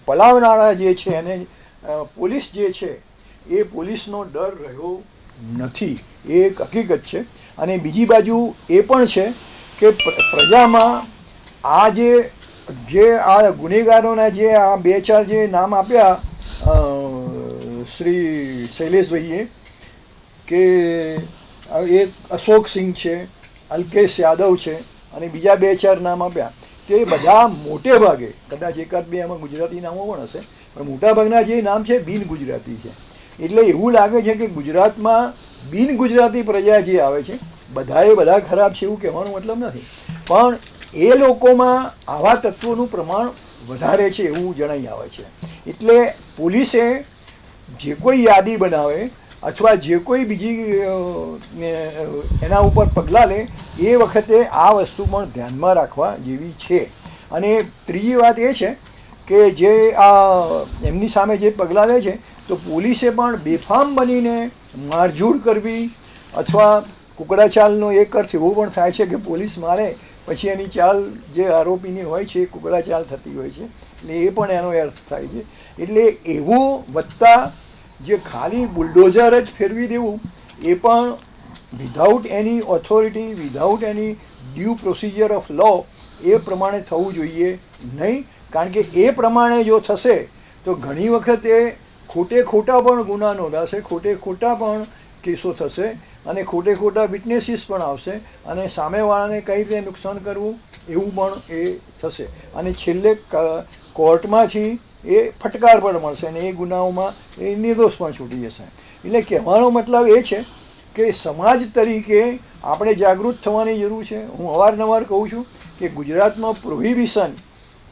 પલાવનારા જે છે અને પોલીસ જે છે એ પોલીસનો ડર રહ્યો નથી, એ એક હકીકત છે. અને બીજી બાજુ એ પણ છે કે પ્રજામાં આ જે આ ગુનેગારોના જે આ 2-4 જે નામ આપ્યા શ્રી શૈલેષભાઈએ, કે એક અશોક સિંહ છે, અલ્કેશ યાદવ છે અને બીજા 2-4 નામ આપ્યા, તે બધા મોટે ભાગે, કદાચ એકાદ બે એમાં ગુજરાતી નામો પણ હશે, પણ મોટાભાગના જે નામ છે બિન ગુજરાતી છે. એટલે એવું લાગે છે કે ગુજરાતમાં બિન ગુજરાતી પ્રજા જે આવે છે બધા ખરાબ છે એવું કહેવાનો મતલબ નથી, પણ એ લોકોમાં આવા તત્વોનું પ્રમાણ વધારે છે એવું જણાઈ આવે છે. એટલે પોલીસે જે કોઈ યાદી બનાવે અથવા જે કોઈ બીજી એના ઉપર પગલાં લે એ વખતે આ વસ્તુ પણ ધ્યાનમાં રાખવા જેવી છે. અને ત્રીજી વાત એ છે કે જે આ એમની સામે જે પગલાં લે છે તો પોલીસે પણ બેફામ બનીને મારઝૂડ કરવી અથવા કુકડા ચાલનો એક અર્થ એવો પણ થાય છે કે પોલીસ મારે પછી એની ચાલ જે આરોપીની હોય છે એ કુકડા ચાલ થતી હોય છે, એટલે એ પણ એનો અર્થ થાય છે. એટલે એવું વત્તા જે ખાલી બુલડોઝર જ ફેરવી દેવું એ પણ without any authority, without any due procedure of law એ પ્રમાણે થવું જોઈએ નહીં. કારણ કે એ પ્રમાણે જો થશે તો ઘણી વખતે ખોટા પણ ગુના નોંધાશે, ખોટા પણ કેસો થશે અને ખોટા વિટનેસીસ પણ આવશે અને સામેવાળાને કઈ રીતે નુકસાન કરવું એવું પણ એ થશે અને છેલ્લે કોર્ટમાંથી એ ફટકાર પણ મળશે અને એ ગુનાઓમાં એ નિર્દોષ પણ છૂટી જશે. એટલે કહેવાનો મતલબ એ છે કે સમાજ તરીકે આપણે જાગૃત થવાની જરૂર છે. હું અવારનવાર કહું છું કે ગુજરાતમાં પ્રોહિબિશન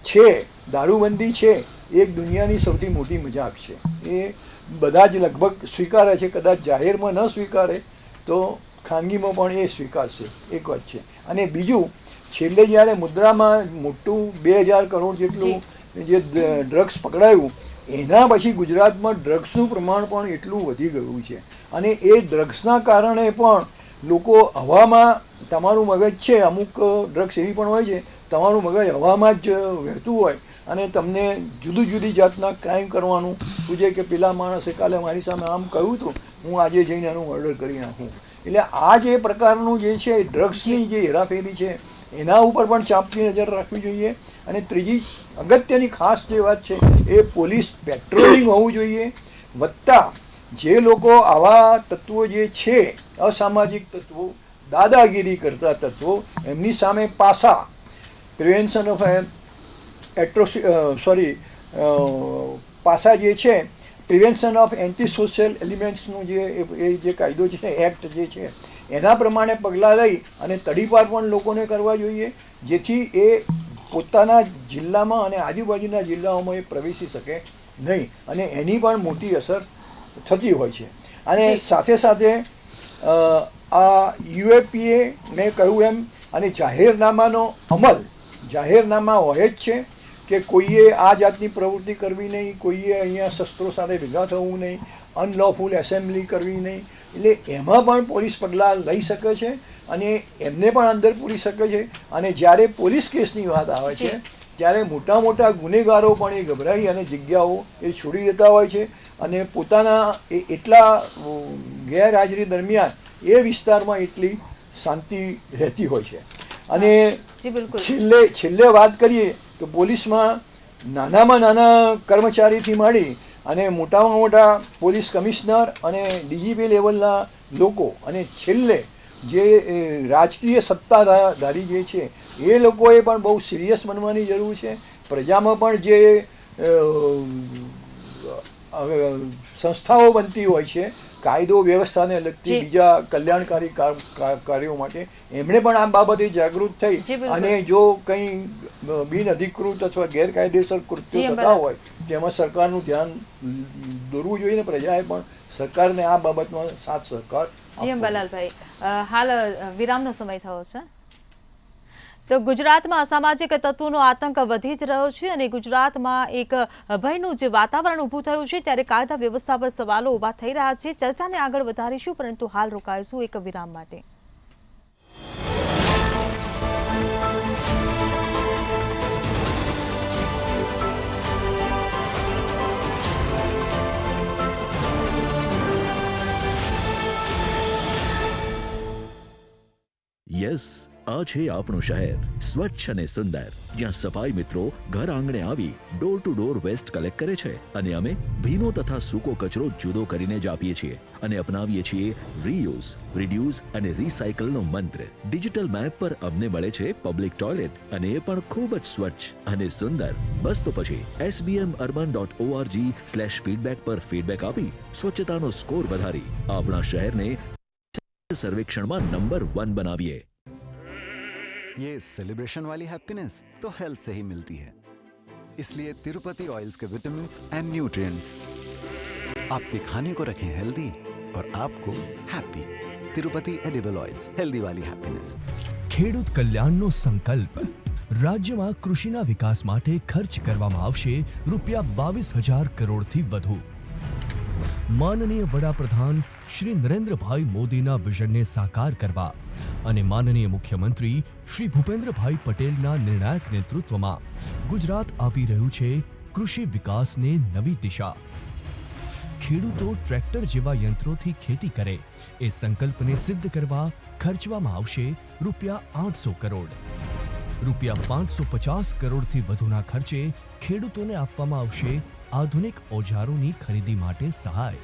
છે, દારૂબંધી છે, એક દુનિયાની સૌથી મોટી મજાક છે. એ બધા જ લગભગ સ્વીકારે છે, કદાચ જાહેરમાં ન સ્વીકારે તો ખાનગીમાં પણ એ સ્વીકારશે, એક વાત છે. અને બીજું, છેલ્લે જ્યારે મુદ્રામાં મોટું 2000 કરોડ જેટલું જે ડ્રગ્સ પકડાયું એના પછી ગુજરાતમાં ડ્રગ્સનું પ્રમાણ પણ એટલું વધી ગયું છે અને એ ડ્રગ્સના કારણે પણ લોકો હવામાં, તમારું મગજ છે, અમુક ડ્રગ્સ એવી પણ હોય છે તમારું મગજ હવામાં જ વહેતું હોય અને તમને જુદી જુદી જાતના ક્રાઇમ કરવાનું સૂચે કે પેલા માણસે કાલે મારી સામે આમ કહ્યું હતું, હું આજે જઈને એનું મર્ડર કરી નાખું. એટલે આ જે પ્રકારનું જે છે ડ્રગ્સની જે હેરાફેરી છે એના ઉપર પણ ચાંપતી નજર રાખવી જોઈએ. અને ત્રીજી અગત્યની ખાસ જે વાત છે એ પોલીસ પેટ્રોલિંગ હોવું જોઈએ. વત્તા જે લોકો આવા તત્વો જે છે અસામાજિક તત્વો, દાદાગીરી કરતા તત્વો, એમની સામે પાસા પ્રિવેન્શન ઓફ પાસા જે છે પ્રિવેન્શન ઓફ એન્ટી સોશિયલ એલિમેન્ટ્સનું જે કાયદો છે, એક્ટ જે છે એના પ્રમાણે પગલાં લઈ અને તડીપાર પણ લોકોને કરવા જોઈએ, જેથી એ પોતાના જિલ્લામાં અને આજુબાજુના જિલ્લાઓમાં એ પ્રવેશી શકે નહીં અને એની પણ મોટી અસર થતી હોય છે. અને સાથે સાથે આ યુએપીએ મેં કહ્યું એમ અને જાહેરનામાનો અમલ, જાહેરનામા હોય જ છે કે કોઈએ આ જાતની પ્રવૃત્તિ કરવી નહીં, કોઈએ અહીંયા શસ્ત્રો સાથે ભેગા થવું નહીં, અનલોફુલ એસેમ્બલી કરવી નહીં. એટલે એમાં પણ પોલીસ પગલાં લઈ શકે છે અને એમને પણ અંદર પૂરી શકે છે. અને જ્યારે પોલીસ કેસની વાત આવે છે ત્યારે મોટા મોટા ગુનેગારો પણ એ ગભરાઈ અને જગ્યાઓ એ છોડી દેતા હોય છે અને પોતાના એટલા ગેરહાજરી દરમિયાન એ વિસ્તારમાં એટલી શાંતિ રહેતી હોય છે. અને છેલ્લે વાત કરીએ તો પોલીસમાં નાનામાં નાના કર્મચારીથી માંડી અને મોટામાં મોટા પોલીસ કમિશનર અને ડીજીપી લેવલના લોકો અને છેલ્લે જે રાજકીય સત્તાધારી જે છે એ લોકોએ પણ બહુ સિરિયસ બનવાની જરૂર છે. પ્રજામાં પણ જે સંસ્થાઓ બનતી હોય છે કાયદો વ્યવસ્થાને લગતી બીજા કલ્યાણકારી કાર્યો માટે, એમણે પણ આ બાબતે જાગૃત થઈ અને જો કંઈ બિનઅધિકૃત અથવા ગેરકાયદેસર કૃત્યો થતા હોય તેમાં સરકારનું ધ્યાન દોરવું જોઈએ ને પ્રજાએ પણ સરકારને આ બાબતમાં સાથ સહકાર. જી બલાલભાઈ, હાલ વિરામનો સમય થયો છે. તો ગુજરાતમાં અસામાજિક તત્વોનો આતંક વધી જ રહ્યો છે અને ગુજરાતમાં એક ભયનું જે વાતાવરણ ઊભું થયું છે ત્યારે કાયદા વ્યવસ્થા પર સવાલો ઊભા થઈ રહ્યા છે. ચર્ચાને આગળ વધારીશું, પરંતુ હાલ રોકાઈશું એક વિરામ માટે. યસ, આ છે આપણું શહેર, સ્વચ્છ અને સુંદર, જ્યાં સફાઈ મિત્રો ઘર આંગણે આવી door to door waste collect કરે છે અને અમે ભીનો તથા સૂકો કચરો જુદો કરીને જ આપીએ છીએ અને અપનાવીએ છીએ રીયુઝ, રિડ્યુસ અને રિસાયકલનો મંત્ર. ડિજિટલ મેપ પર અમને મળે છે પબ્લિક ટોયલેટ અને એ પણ ખૂબ જ સ્વચ્છ અને સુંદર. બસ તો પછી sbmurban.org/feedback પર ફીડબેક આપી સ્વચ્છતાનો સ્કોર વધારી આપણા શહેરને सर्वेक्षण में नंबर 1 बनाविए. ये सेलिब्रेशन वाली हैप्पीनेस तो हेल्थ से ही मिलती है, इसलिए तिरुपति ऑयल्स के विटामिन्स एंड न्यूट्रिएंट्स आपके खाने को रखें हेल्दी और आपको happy. Tirupati edible oils, healthy वाली हैप्पीनेस. ખેડૂત કલ્યાણનો સંકલ્પ. રાજ્યમાં કૃષિના વિકાસ માટે ખર્ચ કરવામાં આવશે ₹22,000 કરોડથી વધુ. માનનીય વડાપ્રધાન શ્રી નરેન્દ્રભાઈ મોદીના વિઝનને સાકાર કરવા અને માનનીય મુખ્યમંત્રી શ્રી ભૂપેન્દ્રભાઈ પટેલના નિર્ણાયક નેતૃત્વમાં ગુજરાત આપી રહ્યું છે કૃષિ વિકાસને નવી દિશા. ખેડૂતો ટ્રેક્ટર જેવા યંત્રોથી ખેતી કરે એ સંકલ્પને સિદ્ધ કરવા ખર્ચવામાં આવશે ₹800 કરોડ. ₹550 કરોડથી વધુના ખર્ચે ખેડૂતોને આપવામાં આવશે આધુનિક ઓજારોની ખરીદી માટે સહાય.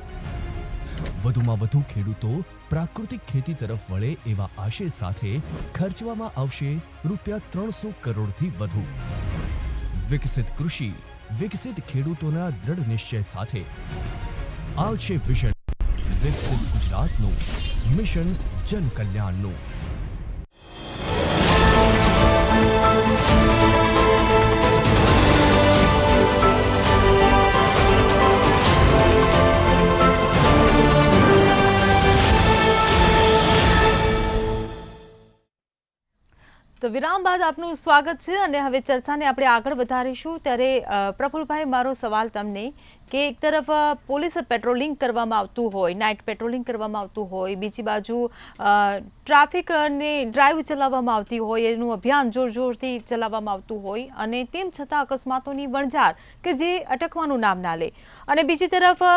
વધુમાં વધુ ખેડૂતો પ્રાકૃતિક ખેતી તરફ વળે એવા આશય સાથે ખર્ચવામાં આવશે ₹300 કરોડથી વધુ. વિકસિત કૃષિ, વિકસિત ખેડૂતોના દ્રઢ નિશ્ચય સાથે આ છે વિઝન વિકસિત ગુજરાતનું, મિશન જન કલ્યાણનું. તો વિરામ બાદ આપનું સ્વાગત છે અને હવે ચર્ચાને આપણે આગળ વધારીશું. ત્યારે પ્રફુલભાઈ, મારો સવાલ તમને કે એક તરફ પોલીસ પેટ્રોલિંગ કરવામાં આવતું હોય, નાઇટ પેટ્રોલિંગ કરવામાં આવતું હોય, બીજી બાજુ ટ્રાફિકને ડ્રાઈવ ચલાવવામાં આવતી હોય, એનું અભિયાન જોરથી ચલાવવામાં આવતું હોય, અને તેમ છતાં અકસ્માતોની વણઝાર કે જે અટકવાનું નામ ના લે, અને બીજી તરફ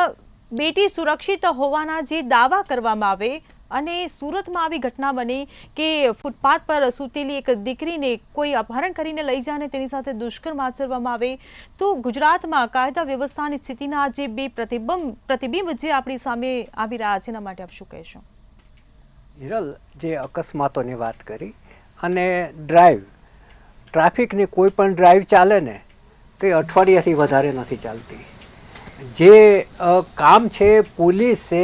બેટી સુરક્ષિત હોવાના જે દાવા કરવામાં આવે, અને સુરતમાં આવી ઘટના બની કે ફૂટપાથ પર સૂતેલી એક દીકરીને કોઈ અપહરણ કરીને લઈ જાય અને તેની સાથે દુષ્કર્મ આચરવામાં આવે, તો ગુજરાતમાં કાયદા વ્યવસ્થાની સ્થિતિના જે બે પ્રતિબિંબ જે આપણી સામે આવી રહ્યા છે, એના માટે આપ શું કહેશો? હિરલ, જે અકસ્માતોની વાત કરી અને ટ્રાફિકની કોઈ પણ ડ્રાઈવ ચાલે ને તો એ અઠવાડિયાથી વધારે નથી ચાલતી. જે કામ છે પોલીસે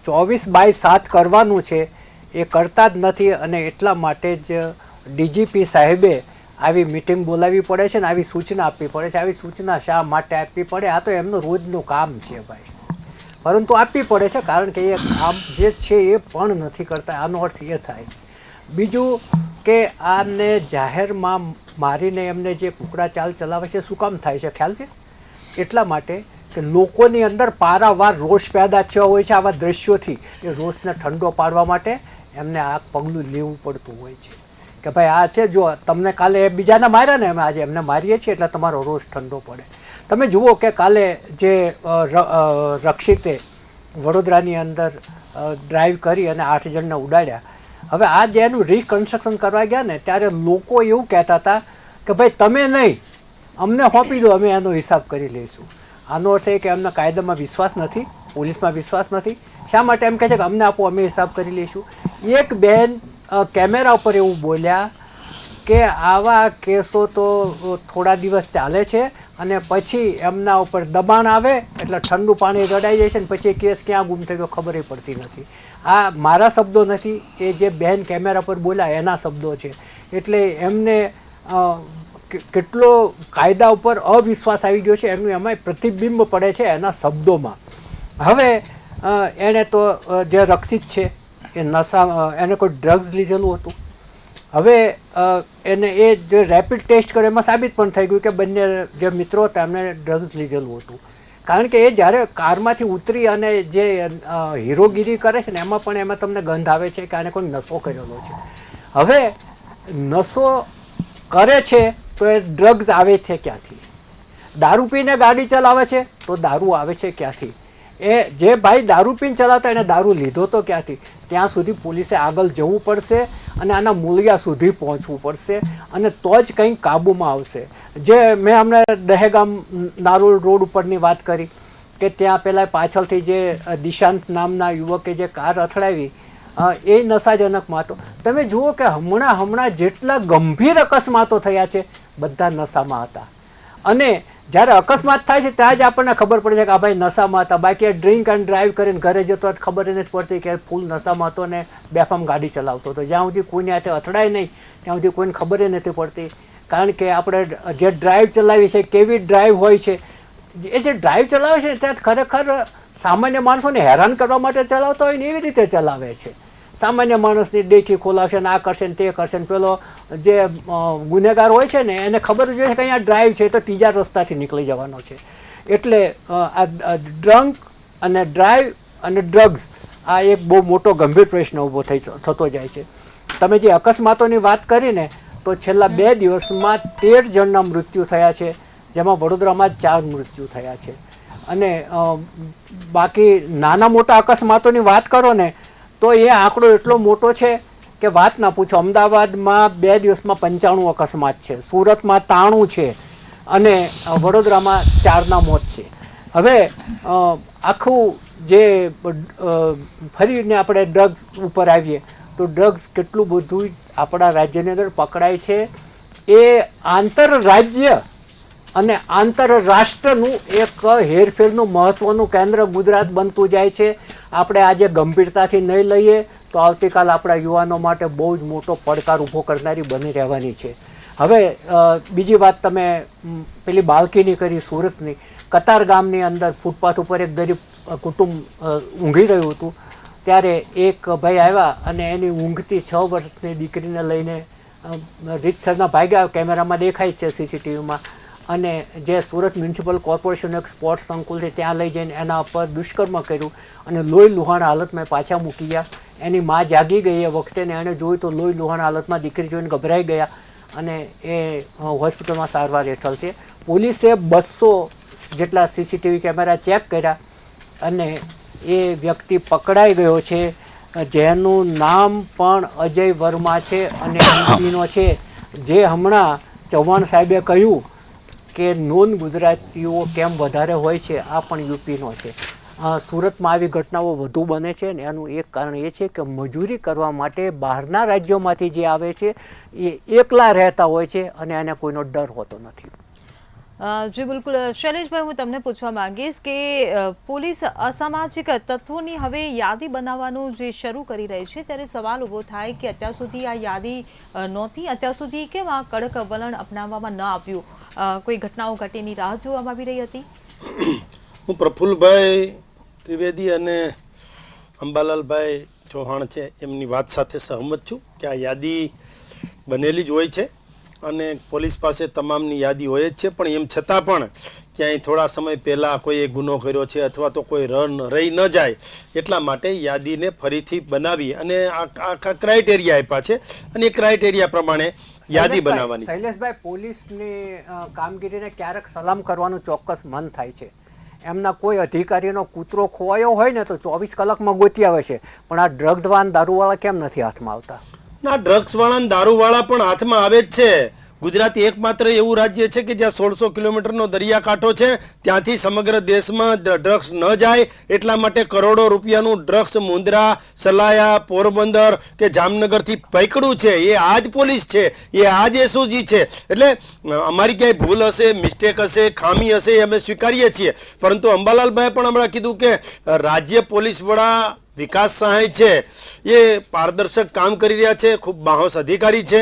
24/7 કરવાનું છે એ કરતા જ નથી, અને એટલા માટે જ ડીજીપી સાહેબે આવી મિટિંગ બોલાવવી પડે છે ને આવી સૂચના આપવી પડે છે. આવી સૂચના શા માટે આપવી પડે? આ તો એમનું રોજનું કામ છે ભાઈ, પરંતુ આપવી પડે છે કારણ કે એ કામ જે છે એ પણ નથી કરતા. આનો અર્થ એ થાય. બીજું કે આને જાહેરમાં મારીને એમને જે કુકડા ચાલ ચલાવે છે, શું કામ થાય છે ખ્યાલ છે? એટલા માટે કે લોકોની અંદર પારાવાર રોષ પેદા થયો હોય છે આવા દ્રશ્યોથી. એ રોષને ઠંડો પાડવા માટે એમને આ પગલું લેવું પડતું હોય છે કે ભાઈ આ છે, જો તમને કાલે બીજાને માર્યા ને, અમે આજે એમને મારીએ છીએ એટલે તમારો રોષ ઠંડો પડે. તમે જુઓ કે કાલે જે રક્ષિતે વડોદરાની અંદર ડ્રાઈવ કરી અને 8 જણને ઉડાડ્યા. હવે આ જે એનું રિકન્સ્ટ્રક્શન કરવા ગયા ને ત્યારે લોકો એવું કહેતા હતા કે ભાઈ તમે નહીં, અમને સોંપી દો, અમે એનો હિસાબ કરી લઈશું. આનો અર્થ એ કે એમના કાયદામાં વિશ્વાસ નથી, પોલીસમાં વિશ્વાસ નથી. શા માટે એમ કહે છે કે અમને આપો, અમે હિસાબ કરી લઈશું? એક બહેન કેમેરા ઉપર એવું બોલ્યા કે આવા કેસો તો થોડા દિવસ ચાલે છે અને પછી એમના ઉપર દબાણ આવે એટલે ઠંડુ પાણી રડાઈ જાય છે ને પછી કેસ ક્યાં ગુમ થઈ ગયો ખબર પડતી નથી. આ મારા શબ્દો નથી, એ જે બહેન કેમેરા પર બોલ્યા એના શબ્દો છે. એટલે એમને કેટલો કાયદા ઉપર અવિશ્વાસ આવી ગયો છે એનું એમાંય પ્રતિબિંબ પડે છે એના શબ્દોમાં. હવે એણે તો જે રક્ષિત છે એ એને કોઈ ડ્રગ્સ લીધેલું હતું. હવે એને એ જે રેપિડ ટેસ્ટ કર્યો એમાં સાબિત પણ થઈ ગયું કે બંને જે મિત્રો હતા એમને ડ્રગ્સ લીધેલું હતું. કારણ કે એ જ્યારે કારમાંથી ઉતરી અને જે હીરોગીરી કરે છે ને એમાં પણ એમાં તમને ગંધ આવે છે કે આને કોઈ નશો કરેલો છે. હવે નશો કરે છે તો એ ડ્રગ્સ આવે છે ક્યાંથી? દારૂ પીને ગાડી ચલાવે છે તો દારૂ આવે છે ક્યાંથી? એ જે ભાઈ દારૂ પીને ચલાવતા એને દારૂ લીધો તો ક્યાંથી? ત્યાં સુધી પોલીસે આગળ જવું પડશે અને આના મૂળિયા સુધી પહોંચવું પડશે અને તો જ કંઈક કાબૂમાં આવશે. જે મેં હમણાં દહેગામ નારોલ રોડ ઉપરની વાત કરી કે ત્યાં પહેલાં પાછળથી જે દિશાંત નામના યુવકે જે કાર અથડાવી, એ નશાજનકમાં હતો. તમે જુઓ કે હમણાં જેટલા ગંભીર અકસ્માતો થયા છે બધા નશામાં હતા. અને જ્યારે અકસ્માત થાય છે ત્યાં જ આપણને ખબર પડે છે કે આ ભાઈ નશામાં હતા. બાકી ડ્રિંક એન્ડ ડ્રાઈવ કરીને ઘરે જતો ખબર નથી પડતી કે ફૂલ નશામાં હતો ને બેફામ ગાડી ચલાવતો હતો. જ્યાં સુધી કોઈને હાથે અથડાય નહીં ત્યાં સુધી કોઈને ખબર નથી પડતી. કારણ કે આપણે જે ડ્રાઈવ ચલાવી છે કેવી ડ્રાઈવ હોય છે, એ જે ડ્રાઈવ ચલાવે છે ત્યાં ખરેખર સામાન્ય માણસોને હેરાન કરવા માટે ચલાવતા હોય ને એવી રીતે ચલાવે છે. સામાન્ય માણસની ડેકી ખોલાવશે ને આ કરશે ને તે કરશે ને પેલો જે ગુનેગાર હોય છે ને એને ખબર જ હોય છે કે અહીંયા ડ્રાઈવ છે તો ત્રીજા રસ્તાથી નીકળી જવાનો છે. એટલે આ ડ્રંક અને ડ્રાઈવ અને ડ્રગ્સ આ એક બહુ મોટો ગંભીર પ્રશ્ન ઊભો થતો જાય છે. તમે જે અકસ્માતોની વાત કરીને તો છેલ્લા 2 દિવસમાં 13 જણના મૃત્યુ થયા છે, જેમાં વડોદરામાં 4 મૃત્યુ થયા છે. અને બાકી નાના મોટા અકસ્માતોની વાત કરો ને તો એ આંકડો એટલો મોટો છે કે વાત ના પૂછો. અમદાવાદમાં 2 દિવસમાં 95 અકસ્માત છે, સુરતમાં 93 છે અને વડોદરામાં 4ના મોત છે. હવે આખું જે ફરીને આપણે ડ્રગ્સ ઉપર આવીએ તો ડ્રગ્સ કેટલું બધું આપણા રાજ્યની અંદર પકડાય છે. એ આંતરરાજ્ય અને આંતરરાષ્ટ્રનું એક હેરફેરનું મહત્ત્વનું કેન્દ્ર ગુજરાત બનતું જાય છે. આપણે આજે ગંભીરતાથી નહીં લઈએ તો આવતીકાલ આપણા યુવાનો માટે બહુ જ મોટો પડકાર ઊભો કરનારી બની રહેવાની છે. હવે બીજી વાત તમે પેલી બાળકીની કરી સુરતની. કતાર ગામની અંદર ફૂટપાથ ઉપર એક ગરીબ કુટુંબ ઊંઘી રહ્યું હતું ત્યારે એક ભાઈ આવ્યા અને એની ઊંઘતી 6 વર્ષની દીકરીને લઈને રીતસરના ભાગ્યા. કેમેરામાં દેખાય છે સીસીટીવીમાં. અને જે સુરત મ્યુનિસિપલ કોર્પોરેશનનું એક સ્પોર્ટ્સ સંકુલ છે ત્યાં લઈ જઈને એના પર દુષ્કર્મ કર્યું અને લોહી લુહાણ હાલતમાં પાછા મૂકી ગયા. એની માં જાગી ગઈ એ વખતે ને એણે જોયું તો લોહી લુહાણ હાલતમાં દીકરી જોઈને ગભરાઈ ગયા અને એ હોસ્પિટલમાં સારવાર હેઠળ છે. પોલીસે 200 જેટલા CCTV કેમેરા ચેક કર્યા અને એ વ્યક્તિ પકડાઈ ગયો છે, જેનું નામ પણ અજય વર્મા છે અને યુપીનો છે. જે હમણાં ચૌહાણ સાહેબે કહ્યું કે નોન ગુજરાતીઓ કેમ વધારે હોય છે, આ પણ યુપીનો છે. સુરતમાં આવી ઘટનાઓ વધુ બને છે ને એનું એક કારણ એ છે કે મજૂરી કરવા માટે બહારના રાજ્યોમાંથી જે આવે છે એ એકલા રહેતા હોય છે અને એને કોઈનો ડર હોતો નથી. જી બિલકુલ. શૈલેષભાઈ, હું તમને પૂછવા માંગીશ કે પોલીસ અસામાજિક તત્વોની હવે યાદી બનાવવાનું જે શરૂ કરી રહી છે ત્યારે સવાલ ઊભો થાય કે અત્યાર સુધી આ યાદી નહોતી, અત્યાર સુધી કેમ આ કડક વલણ અપનાવવામાં ન આવ્યું? કોઈ ઘટનાઓ ઘટીની રાહ જોવામાં આવી રહી હતી? હું પ્રફુલ્લભાઈ ત્રિવેદી અને અંબાલાલભાઈ ચૌહાણ છે એમની વાત સાથે સહમત છું કે આ યાદી બનેલી જ હોય છે અને પોલીસ પાસે તમામની યાદી હોય જ છે, પણ એમ છતાં પણ ક્યાંય થોડા સમય પહેલાં કોઈએ ગુનો કર્યો છે અથવા તો કોઈ રહી ન જાય એટલા માટે યાદીને ફરીથી બનાવી અને આખા ક્રાઇટેરિયા આપ્યા છે અને એ ક્રાઇટેરિયા પ્રમાણે યાદી બનાવવાની. શૈલેષભાઈ, પોલીસની કામગીરીને ક્યારેક સલામ કરવાનું ચોક્કસ મન થાય છે. એમના કોઈ અધિકારીનો કૂતરો ખોવાયો હોય ને તો 24 કલાકમાં ગોતી આવે છે, પણ આ ડ્રગ્સવાન દારૂવાળા કેમ નથી હાથમાં આવતા? ના, ડ્રગ્સવાળા દારૂવાળા પણ હાથમાં આવે જ છે. ગુજરાત એકમાત્ર એવું રાજ્ય છે કે જ્યાં 1600 કિલોમીટરનો દરિયાકાંઠો છે, ત્યાંથી સમગ્ર દેશમાં ડ્રગ્સ ન જાય એટલા માટે કરોડો રૂપિયાનું ડ્રગ્સ મુંદ્રા, સલાયા, પોરબંદર કે જામનગરથી પકડ્યું છે. એ આ જ પોલીસ છે, એ આ જ એસઓજી છે. એટલે અમારી ક્યાંય ભૂલ હશે, મિસ્ટેક હશે, ખામી હશે એ અમે સ્વીકારીએ છીએ, પરંતુ અંબાલાલભાઈએ પણ હમણાં કીધું કે રાજ્ય પોલીસ વડા વિકાસ સહાય છે એ પારદર્શક કામ કરી રહ્યા છે, ખૂબ બાહોશ અધિકારી છે.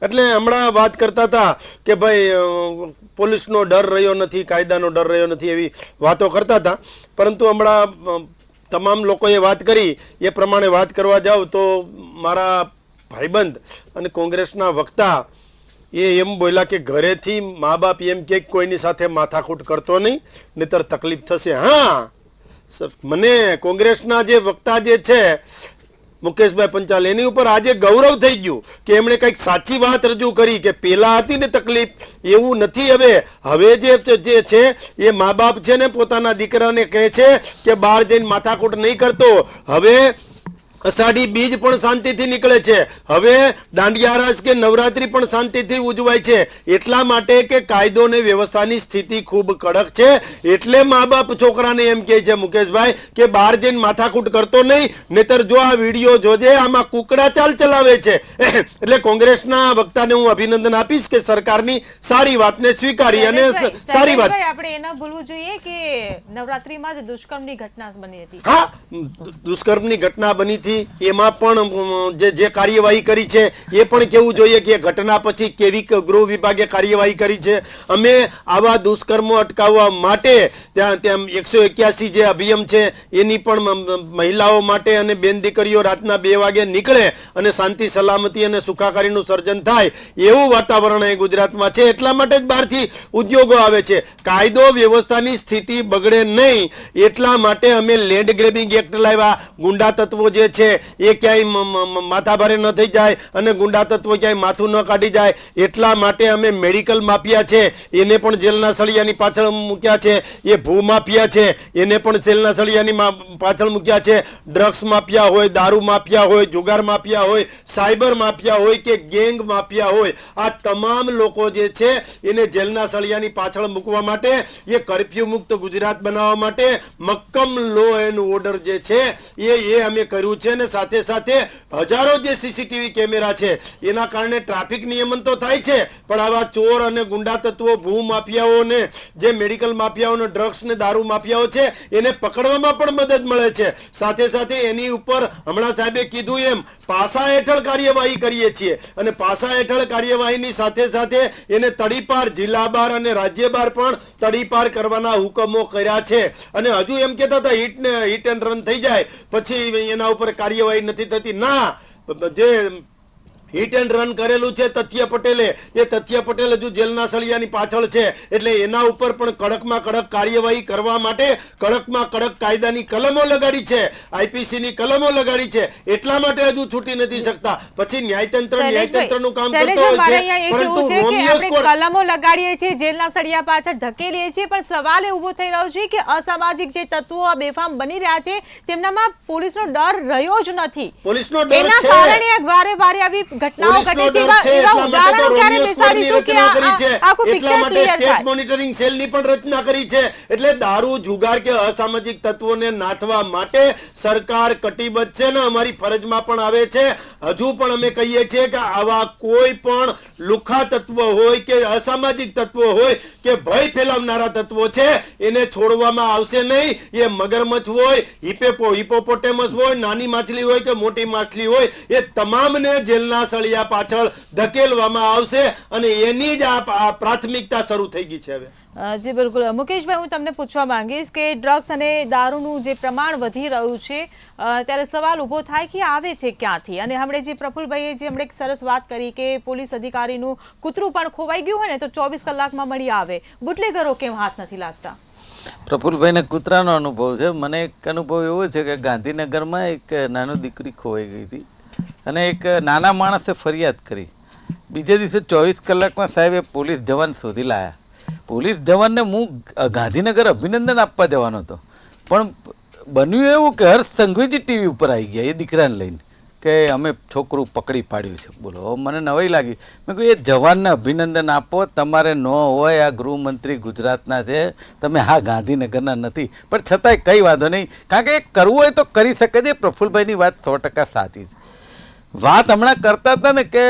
એટલે હમણાં વાત કરતા હતા કે ભાઈ પોલીસનો ડર રહ્યો નથી, કાયદાનો ડર રહ્યો નથી, એવી વાતો કરતા હતા. પરંતુ હમણાં તમામ લોકોએ વાત કરી એ પ્રમાણે વાત કરવા જાવ તો મારા ભાઈબંધ અને કોંગ્રેસના વક્તા એમ બોલ્યા કે ઘરેથી મા બાપ એમ કે કોઈની સાથે માથાકૂટ કરતો નહીં, નહીતર તકલીફ થશે. હા, મને કોંગ્રેસના જે વક્તા જે છે મુકેશભાઈ પંચાલ, એની ઉપર આજે ગૌરવ થઈ ગયું કે એમણે કંઈક સાચી વાત રજૂ કરી કે પહેલા હતી ને તકલીફ એવું નથી. હવે જે છે એ મા બાપ છે ને પોતાના દીકરાને કહે છે કે બહાર જઈને માથાકૂટ નહીં કરતો. હવે અષાઢી બીજ પણ શાંતિથી નીકળે છે, હવે દાંડિયા રાસ કે નવરાત્રી પણ શાંતિથી ઉજવાય છે. એટલા માટે કે કાયદો ને વ્યવસ્થાની સ્થિતિ ખૂબ કડક છે, એટલે મા બાપ છોકરાને એમ કહે છે મુકેશભાઈ કે બહાર જઈને માથાકૂટ કરતો નહીં, નહીતર જો આ વિડીયો જોજે આમાં કુકડા ચાલ ચલાવે છે. એટલે કોંગ્રેસના વક્તાને હું અભિનંદન આપીશ કે સરકારની સારી વાતને સ્વીકારી અને સારી વાત. આપણે એ ન ભૂલવું જોઈએ કે નવરાત્રીમાં જ દુષ્કર્મની ઘટના બની હતી. હા, દુષ્કર્મની ઘટના બની હતી, એમાં પણ જે કાર્યવાહી કરી છે એ પણ કેવું જોઈએ કે ઘટના પછી કેવી ગૃહ વિભાગે કાર્યવાહી કરી છે. અમે આવા દુષ્કર્મો અટકાવવા માટે ત્યાં 181 જે અભિયાન છે એની પણ મહિલાઓ માટે અને બેન દીકરીઓ રાતના 2 વાગે નીકળે અને શાંતિ સલામતી અને સુખાકારીનું સર્જન થાય એવું વાતાવરણ અહીં ગુજરાતમાં છે. એટલા માટે જ બહારથી ઉદ્યોગો આવે છે. કાયદો વ્યવસ્થાની સ્થિતિ બગડે નહીં એટલા માટે અમે લેન્ડ ગ્રેબિંગ એક્ટ લાવ્યા. ગુંડા તત્વો જે છે એ ક્યાંય માથાભારે ન થઈ જાય અને ગુંડા તત્વો ક્યાંય માથું ન કાઢી જાય એટલા માટે અમે મેડિકલ માફિયા છે એને પણ જેલના સળિયાની પાછળ મૂક્યા છે. એ ભૂ માફિયા છે એને પણ જેલના સળિયાની પાછળ મૂક્યા છે. ડ્રગ્સ માફિયા હોય, દારૂ માફિયા હોય, જુગાર માફિયા હોય, સાયબર માફિયા હોય કે ગેંગ માફિયા હોય, આ તમામ લોકો જે છે એને જેલના સળિયાની પાછળ મૂકવા માટે, એ કર્ફ્યુ મુક્ત ગુજરાત બનાવવા માટે મક્કમ લો એન્ડ ઓર્ડર જે છે એ અમે કર્યું છે. અને સાથે સાથે હજારો જે CCTV કેમેરા છે એના કારણે ટ્રાફિક નિયમન તો થાય છે, પણ આવા ચોર અને ગુંડા તત્વો, ભૂ માફિયાઓને, જે મેડિકલ માફિયાઓને, ડ્રગ્સ ને દારૂ માફિયાઓ છે એને પકડવામાં પણ મદદ મળે છે. સાથે સાથે એની ઉપર હમણાં સાહેબે કીધું એમ પાસા હેઠળ કાર્યવાહી કરીએ છીએ અને પાસા હેઠળ કાર્યવાહીની સાથે સાથે એને તડીપાર જિલ્લા બાર અને રાજ્ય બાર પણ તડીપાર કરવાના હુકમો કર્યા છે. અને હજુ એમ કહેતા હતા હિટ એન્ડ રન થઈ જાય પછી એના ઉપર કાર્યવાહી નથી થતી. ના, જે હિટ એન્ડ રન કરેલું છે તથ્ય પટેલે. એ તથ્ય પટેલ હજુ જેલના સળિયાની પાછળ છે, એટલે એના ઉપર પણ કડકમાં કડક કાર્યવાહી કરવા માટે કડકમાં કડક કાયદાની કલમો લગાડી છે, આઈપીસીની કલમો લગાડી છે, એટલા માટે હજુ છૂટી નથી શકતા. પછી ન્યાયતંત્રનું કામ કરતો હોય છે, પરંતુ રોમિયો સ્કોર કલમો લગાડીએ છીએ, જેલના સળિયા પાછળ ધકેલીએ છીએ, પણ સવાલ એ ઉભો થઈ રહ્યો છે કે અસામાજિક જે તત્વો બેફામ બની રહ્યા છે તેમનામાં પોલીસનો ડર રહ્યો જ નથી. પોલીસનો ડર એના છે. કારણે વારે વારે આવી ઘટનાઓ ઘટે છે. એવા ઉદાહરણો ક્યારે બેસાડીશું કે આખું એટલા પિક્ચર માટે ક્લિયર સ્ટેટ થાય? મોનિટરિંગ સેલની પણ રચના કરી છે. એટલે દારૂ, જુગાર કે અસામાજિક તત્વોને નાથવા માટે સરકાર કટિબદ્ધ છે ને અમારી ફરજમાં પણ આવે છે. હજુ પણ અમે કહીએ છીએ કે આવા કોઈ પણ લુખ્ખા તત્વો હોય કે અસામાજિક તત્વો હોય કે ભય ફેલાવનારા તત્વો છે એને છોડવામાં આવશે નહીં. એ મગરમચ્છ હોય, હિપોપોટેમસ હોય, નાની માછલી હોય કે મોટી માછલી હોય, એ તમામને જેલના સળિયા પાછળ ધકેલવામાં આવશે અને એની જ આ પ્રાથમિકતા શરૂ થઈ ગઈ છે હવે. જી બિલકુલ. મુકેશભાઈ, હું તમને પૂછવા માંગીશ કે ડ્રગ્સ અને દારૂનું જે પ્રમાણ વધી રહ્યું છે ત્યારે સવાલ ઊભો થાય કે આવે છે ક્યાંથી? અને હમણાં જે પ્રફુલભાઈએ જે હમણાં એક સરસ વાત કરી કે પોલીસ અધિકારીનું કૂતરું પણ ખોવાઈ ગયું હોય ને તો 24 કલાકમાં મળી આવે, બુટલેગરો કેમ હાથ નથી લાગતા? પ્રફુલભાઈને કૂતરાનો અનુભવ છે. મને એક અનુભવ એવો છે કે ગાંધીનગરમાં એક નાની દીકરી ખોવાઈ ગઈ હતી અને એક નાના માણસે ફરિયાદ કરી. બીજે દિવસે 24 કલાકમાં સાહેબ એ પોલીસ જવાન શોધી લાયા. પોલીસ જવાનને હું ગાંધીનગર અભિનંદન આપવા જવાનો હતો, પણ બન્યું એવું કે હર્ષ સંઘવીજી ટીવી ઉપર આવી ગયા એ દીકરાને લઈને કે અમે છોકરું પકડી પાડ્યું છે. બોલો, મને નવાઈ લાગી. મેં કહ્યું એ જવાનને અભિનંદન આપો, તમારે ન હોય, આ ગૃહમંત્રી ગુજરાતના છે, તમે હા ગાંધીનગરના નથી, પણ છતાંય કંઈ વાંધો નહીં, કારણ કે એ કરવું હોય તો કરી શકે છે. પ્રફુલભાઈની વાત 100% સાચી છે. વાત હમણાં કરતા હતા ને કે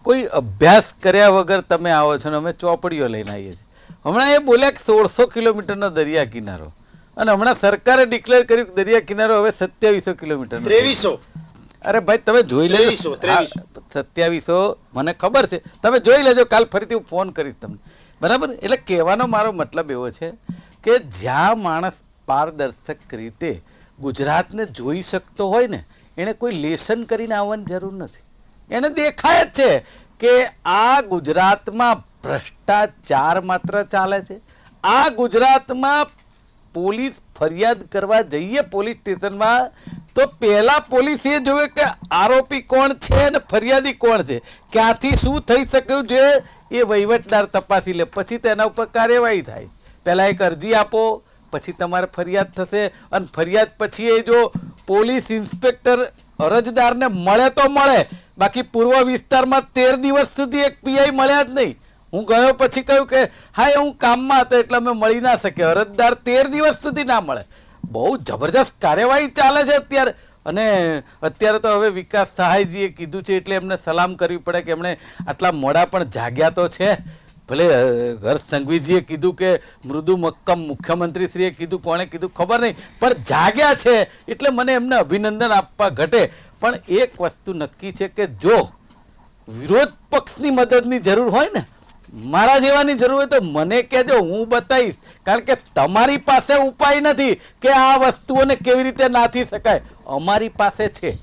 કોઈ અભ્યાસ કર્યા વગર તમે આવો છો ને અમે ચોપડીઓ લઈને આવીએ છીએ. હમણાં એ બોલ્યા કે 1600 કિલોમીટરનો દરિયા કિનારો, અને હમણાં સરકારે ડિક્લેર કર્યું કે દરિયા કિનારો હવે 2700 કિલોમીટર. 2300. અરે ભાઈ તમે જોઈ લેજો. 2700 મને ખબર છે, તમે જોઈ લેજો. કાલ ફરીથી હું ફોન કરીશ તમને, બરાબર? એટલે કહેવાનો મારો મતલબ એવો છે કે જ્યાં માણસ પારદર્શક રીતે ગુજરાતને જોઈ શકતો હોય ને એણે કોઈ લેસન કરીને આવવાની જરૂર નથી. એને દેખાય જ છે કે આ ગુજરાતમાં ભ્રષ્ટાચાર માત્ર ચાલે છે. આ ગુજરાતમાં પોલીસ ફરિયાદ કરવા જઈએ પોલીસ સ્ટેશનમાં તો પહેલા પોલીસ એ જોવે કે આરોપી કોણ છે અને ફરિયાદી કોણ છે, ક્યાંથી શું થઈ શક્યું છે એ વહીવટદાર તપાસી લે, પછી તેના ઉપર કાર્યવાહી થાય. પહેલાં એક અરજી આપો, પછી તમારે ફરિયાદ થશે, અને ફરિયાદ પછી એ જો પોલીસ ઇન્સ્પેક્ટર અરજદારને મળે તો મળે, બાકી પૂર્વ વિસ્તારમાં 13 દિવસ સુધી એક પીઆઈ મળ્યા જ નહીં. હું ગયો પછી કહ્યું કે હા હું કામમાં હતો એટલે અમે મળી ના શક્યા. અરજદાર 13 દિવસ સુધી ના મળે. બહુ જબરજસ્ત કાર્યવાહી ચાલે છે અત્યારે. અને અત્યારે તો હવે વિકાસ સહાયજીએ કીધું છે એટલે એમને સલામ કરવી પડે કે એમણે આટલા મોડા પણ જાગ્યા તો છે. ભલે હર્ષ સંઘવીજીએ કીધું કે મૃદુ મક્કમ મુખ્યમંત્રીશ્રીએ કીધું, કોણે કીધું ખબર નહીં, પણ જાગ્યા છે એટલે મને એમને અભિનંદન આપવા ઘટે. પણ એક વસ્તુ નક્કી છે કે જો વિરોધ પક્ષની મદદની જરૂર હોય ને, મારા જેવાની જરૂર હોય તો મને કહેજો, હું બતાવીશ. કારણ કે તમારી પાસે ઉપાય નથી કે આ વસ્તુઓને કેવી રીતે નાથી શકાય. અમારી પાસે છે.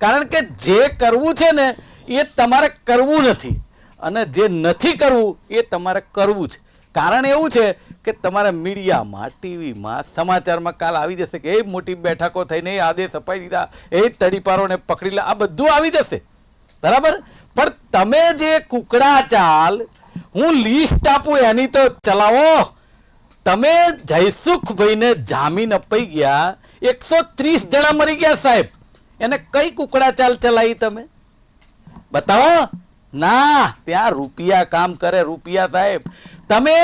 કારણ કે જે કરવું છે ને એ તમારે કરવું નથી, અને જે નથી કરવું એ તમારે કરવું છે. કારણ એવું છે કે તમારા મીડિયામાં, ટીવીમાં, સમાચારમાં કાલ આવી જશે કે એ મોટી બેઠકો થઈને એ આદેશ અપાઈ દીધા, એ તડીપારોને પકડી લે, આ બધું આવી જશે, બરાબર? પણ તમે જે કુકડા ચાલ હું લિસ્ટ આપું એની તો ચલાવો. તમે જયસુખભાઈને જામીન અપાઈ ગયા, 130 જણા મરી ગયા સાહેબ, એને કઈ કુકડા ચાલ ચલાવી તમે બતાવો ના. ત્યાં રૂપિયા કામ કરે, રૂપિયા સાહેબ. તમે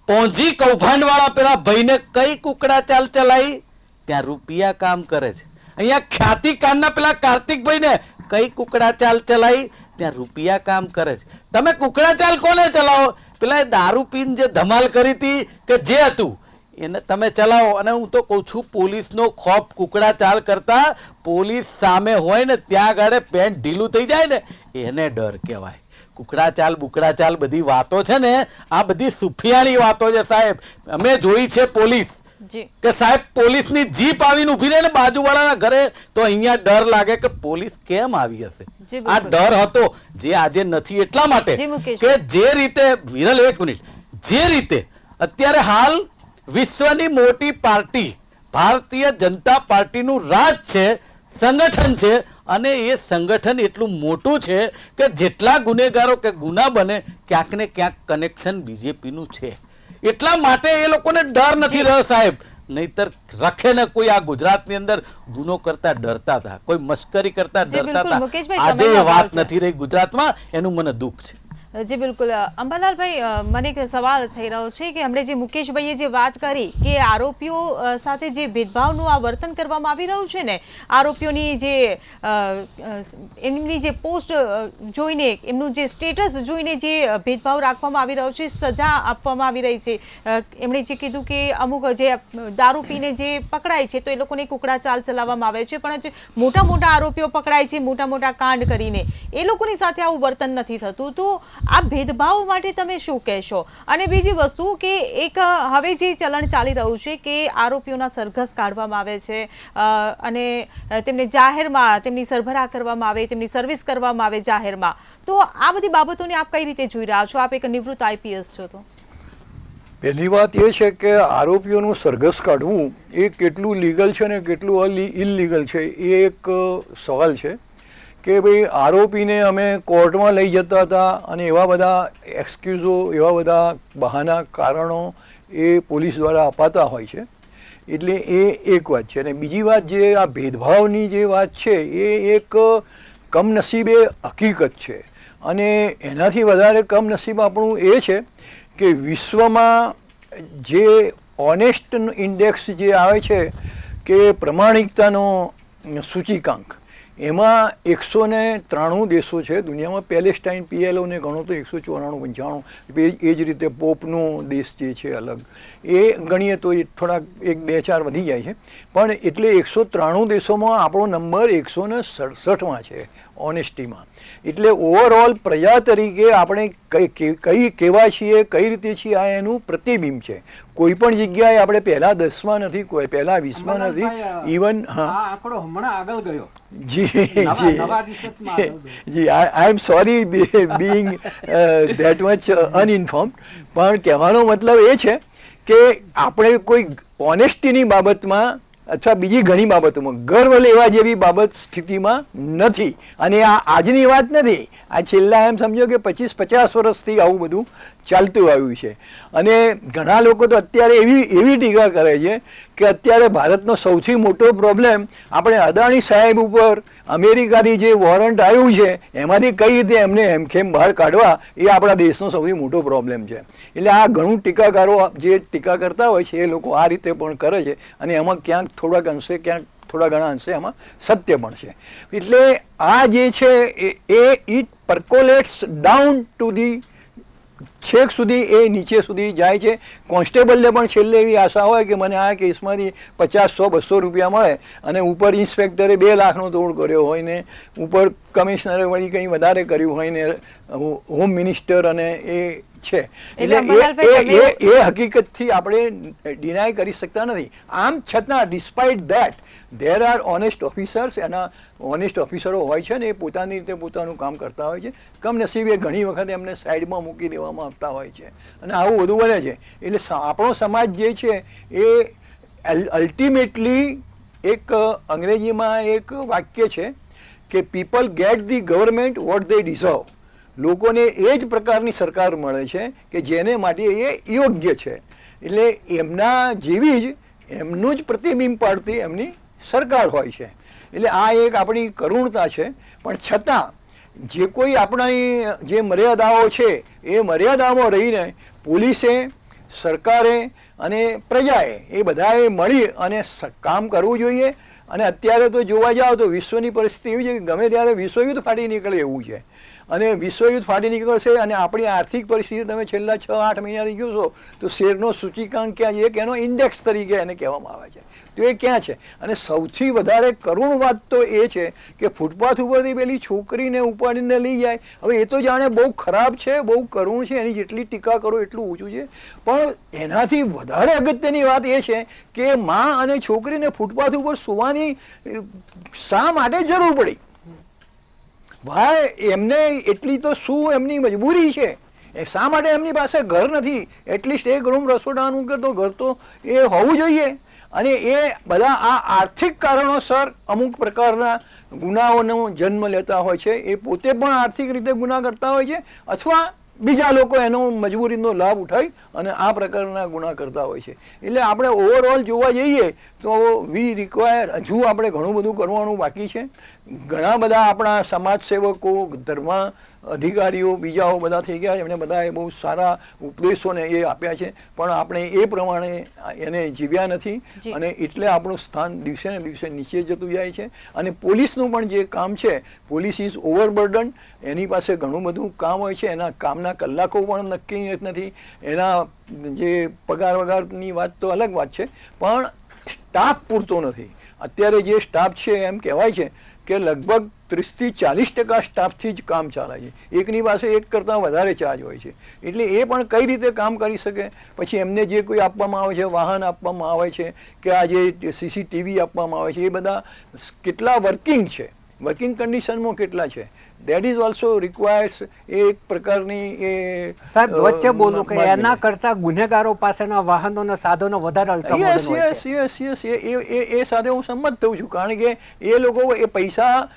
પોંજી કૌભાંડ વાળા પેલા ભાઈને કઈ કુકડા ચાલ ચલાવી, ત્યાં રૂપિયા કામ કરે છે. અહીંયા ખ્યાતિ કાંડના પેલા કાર્તિકભાઈને કઈ કુકડા ચાલ ચલાવી, ત્યાં રૂપિયા કામ કરે છે. તમે કુકડા ચાલ કોને ચલાવો? પેલા દારૂ પીને જે ધમાલ કરી હતી કે જે હતું એને તમે ચલાવો. અને હું તો કહું છું પોલીસનો ખોફ કુકડા ચાલ કરતા પોલીસ સામે હોય ને ત્યાં આગળ પેન્ટ ઢીલું થઈ જાય ને એને ડર કહેવાય. કુકડા ચાલ બુકડા ચાલ બધી વાતો છે ને આ બધી સુફિયાણી વાતો છે સાહેબ. અમે જોઈ છે પોલીસ, જી કે સાહેબ પોલીસની જીપ આવીને ઊભી રહે ને બાજુવાળાના ઘરે, તો અહીંયા ડર લાગે કે પોલીસ કેમ આવી હશે. જી, આ બિલકુલ. ડર હતો જે આજે નથી, એટલા માટે જી, મુકેશ. કે જે રીતે વિરલ, એક મિનિટ, જે રીતે અત્યારે હાલ વિશ્વની મોટી પાર્ટી ભારતીય જનતા પાર્ટીનું રાજ છે, સંગઠન છે, અને એ સંગઠન એટલું મોટું છે કે જેટલા ગુનેગારો કે ગુના બને ક્યાંક ને ક્યાંક કનેક્શન બીજેપીનું છે. એટલા માટે એ લોકોને ડર નથી રહ્યો સાહેબ. નહીતર રખે ને કોઈ આ ગુજરાતની અંદર ગુનો કરતા ડરતા હતા, કોઈ મસ્કરી કરતા જી, ડરતા બિલકુલ, મુકેશભાઈ, હતા. આજે સમયનો એ વાત અભાવ છે. નથી રહી ગુજરાતમાં, એનું મને દુઃખ છે. જી બિલકુલ. અંબાલાલભાઈ, મને એક સવાલ થઈ રહ્યો છે કે હમણાં જે મુકેશભાઈએ જે વાત કરી કે આરોપીઓ સાથે જે ભેદભાવનું આ વર્તન કરવામાં આવી રહ્યું છે ને, આરોપીઓની જે એમની જે પોસ્ટ જોઈને, એમનું જે સ્ટેટસ જોઈને જે ભેદભાવ રાખવામાં આવી રહ્યો છે, સજા આપવામાં આવી રહી છે. એમણે જે કીધું કે અમુક જે દારૂ પીને જે પકડાય છે તો એ લોકોને કુકડા ચાલ ચલાવવામાં આવે છે, પણ જે મોટા મોટા આરોપીઓ પકડાય છે મોટા મોટા કાંડ કરીને, એ લોકોની સાથે આવું વર્તન નથી થતું. તો આ ભેદભાવ માટે તમે શું કહેશો? અને બીજી વસ્તુ કે એક હવે જે ચલણ ચાલી રહ્યું છે કે આરોપીઓના સરઘસ કાઢવામાં આવે છે અને તેમને જાહેરમાં તેમની સરભરા કરવામાં આવે, તેમની સર્વિસ કરવામાં આવે જાહેરમાં, તો આ બધી બાબતોને આપ કઈ રીતે જોઈ રહ્યા છો? આપ એક નિવૃત્ત આઈપીએસ છો. તો પહેલી વાત એ છે કે આરોપીઓનું સરઘસ કાઢવું એ કેટલું લીગલ છે ને કેટલું ઇલીગલ છે એ એક સવાલ છે. કે ભાઈ આરોપીને અમે કોર્ટમાં લઈ જતા હતા અને એવા બધા એક્સક્યુઝો, એવા બધા બહાના, કારણો એ પોલીસ દ્વારા અપાતા હોય છે. એટલે એ એક વાત છે. અને બીજી વાત, જે આ ભેદભાવની જે વાત છે એ એક કમનસીબે હકીકત છે. અને એનાથી વધારે કમનસીબ આપણું એ છે કે વિશ્વમાં જે ઓનેસ્ટ ઇન્ડેક્સ જે આવે છે કે પ્રમાણિકતાનો સૂચિકાંક, એમાં 193 દેશો છે દુનિયામાં. પેલેસ્ટાઇન PLOને ગણો તો 194-95, એ જ રીતે પોપનો દેશ જે છે અલગ, એ ગણીએ તો એ થોડાક 1-2-4 વધી જાય છે. પણ એટલે 193 દેશોમાં આપણો નંબર 167માં છે ઓનેસ્ટીમાં. એટલે ઓવરઓલ પ્રજા તરીકે આપણે કેવા છીએ, કઈ રીતે છીએ, આ એનું પ્રતિબિંબ છે. કોઈ પણ જગ્યાએ આપણે પહેલા 10માં નથી, કોઈ પહેલા 20માં નથી, ઇવન આંકડો હમણાં આગળ ગયો. જી I am sorry being that much uninformed. પણ કહેવાનો મતલબ એ છે કે આપણે કોઈ ઓનેસ્ટીની બાબતમાં અથવા બીજી ઘણી બાબતોમાં ગર્વ લેવા જેવી બાબત સ્થિતિમાં નથી. અને આ આજની વાત નથી, આ છેલ્લા એમ સમજો કે 25-50 વર્ષથી આવું બધું ચાલતું આવ્યું છે. અને ઘણા લોકો તો અત્યારે એવી ટીકા કરે છે કે અત્યારે ભારતનો સૌથી મોટો પ્રોબ્લેમ આપણે અદાણી સાહેબ ઉપર અમેરિકાથી જે વોરંટ આવ્યું છે એમાંથી કઈ રીતે એમને હેમખેમ બહાર કાઢવા, એ આપણા દેશનો સૌથી મોટો પ્રોબ્લેમ છે. એટલે આ ઘણું ટીકાકારો જે ટીકા કરતા હોય છે એ લોકો આ રીતે પણ કરે છે. અને એમાં ક્યાંક થોડાક અંશે, ક્યાંક થોડા ઘણા અંશે એમાં સત્ય પણ છે. એટલે આ જે છે એ ઇટ પર્કોલેટ્સ ડાઉન ટુ ધી, છેક સુધી એ નીચે સુધી જાય છે. કોન્સ્ટેબલને પણ છેલ્લે એવી આશા હોય કે મને આ કેસમાંથી 50-100-200 રૂપિયા મળે, અને ઉપર ઇન્સ્પેક્ટરે 2 લાખનો તોડ કર્યો હોય ને ઉપર કમિશનરે વળી કંઈ વધારે કર્યું હોય ને હોમ મિનિસ્ટર અને એ છે. એટલે એ હકીકતથી આપણે ડિનાય કરી શકતા નથી. આમ છતાં despite that there are honest officers, એના ઓનેસ્ટ ઓફિસરો હોય છે ને એ પોતાની રીતે પોતાનું કામ કરતા હોય છે. કમનસીબે ઘણી વખત એમને સાઈડમાં મૂકી દેવામાં આવતા હોય છે અને આવું બધું બને છે. એટલે આપણો સમાજ જે છે એ અલ્ટિમેટલી, એક અંગ્રેજીમાં એક વાક્ય છે કે people gate the government what they deserve. લોકોને એ જ પ્રકારની સરકાર મળે છે કે જેને માટે એ યોગ્ય છે. એટલે એમના જેવી જ, એમનું જ પ્રતિબિંબ પાડતી એમની સરકાર હોય છે. એટલે આ એક આપણી કરુણતા છે. પણ છતાં જે કોઈ આપણી જે મર્યાદાઓ છે એ મર્યાદામાં રહીને પોલીસે, સરકારે અને પ્રજાએ એ બધાએ મળી અને કામ કરવું જોઈએ. અને અત્યારે તો જોવા જાઓ તો વિશ્વની પરિસ્થિતિ એવી છે કે ગમે ત્યારે વિશ્વયુદ્ધ ફાટી નીકળે એવું છે. અને વિશ્વયુદ્ધ ફાટી નીકળશે અને આપણી આર્થિક પરિસ્થિતિ તમે છેલ્લા 6-8 મહિનાથી જોશો તો શેરનો સૂચિકાંક ક્યાં એક એનો ઇન્ડેક્સ તરીકે એને કહેવામાં આવે છે, તો એ ક્યાં છે? અને સૌથી વધારે કરુણ વાત તો એ છે કે ફૂટપાથ ઉપરથી પેલી છોકરીને ઉપાડીને લઈ જાય. હવે એ તો જાણે બહુ ખરાબ છે, બહુ કરુણ છે, એની જેટલી ટીકા કરો એટલું ઓછું છે. પણ એનાથી વધારે અગત્યની વાત એ છે કે મા અને છોકરીને ફૂટપાથ ઉપર સુવાની શા માટે જરૂર પડી? વાય એમને એટલી તો શું એમની મજબૂરી છે? શા માટે એમની પાસે ઘર નથી? એટલીસ્ટ એક રૂમ રસોડાનું કે તો ઘર તો એ હોવું જોઈએ. અને એ બધા આ આર્થિક કારણોસર અમુક પ્રકારના ગુનાઓનો જન્મ લેતા હોય છે. એ પોતે પણ આર્થિક રીતે ગુના કરતા હોય છે અથવા બીજા લોકો એનો મજબૂરીનો લાભ ઉઠાવી અને આ પ્રકારના ગુના કરતા હોય છે. એટલે આપણે ઓવરઓલ જોવા જઈએ તો વી રિક્વાયર, હજુ આપણે ઘણું બધું કરવાનું બાકી છે. ઘણા બધા આપણા સમાજસેવકો, ધર્મ અધિકારીઓ, બીજાઓ બધા થઈ ગયા, એમણે બધાએ બહુ સારા ઉપદેશોને એ આપ્યા છે, પણ આપણે એ પ્રમાણે એને જીવ્યા નથી અને એટલે આપણું સ્થાન દિવસે ને દિવસે નીચે જતું જાય છે. અને પોલીસનું પણ જે કામ છે, પોલીસ ઇઝ ઓવરબર્ડન, એની પાસે ઘણું બધું કામ હોય છે, એના કામના કલાકો પણ નક્કી નથી, એના જે પગાર વગારની વાત તો અલગ વાત છે, પણ સ્ટાફ પૂરતો નથી. અત્યારે જે સ્ટાફ છે એમ કહેવાય છે કે લગભગ 30 થી 40% સ્ટાફથી જ કામ ચાલે છે. એકની પાસે એક કરતાં વધારે ચાર્જ હોય છે. એટલે એ પણ કઈ રીતે કામ કરી શકે? પછી એમને જે કોઈ આપવામાં આવે છે, વાહન આપવામાં આવે છે કે આ જે CCTV આપવામાં આવે છે, એ બધા કેટલા વર્કિંગ છે, વર્કિંગ કન્ડિશનમાં કેટલા છે? દેટ ઇઝ ઓલ્સો રિક્વાયર્સ એક પ્રકારની એ સાહેબ વચ્ચે બોલું કે એના કરતા ગુનેગારો પાસેના વાહનો અને સાધનો વધારે યસ એ સાથે હું સંમત થઉં છું. કારણ કે એ લોકો એ પૈસા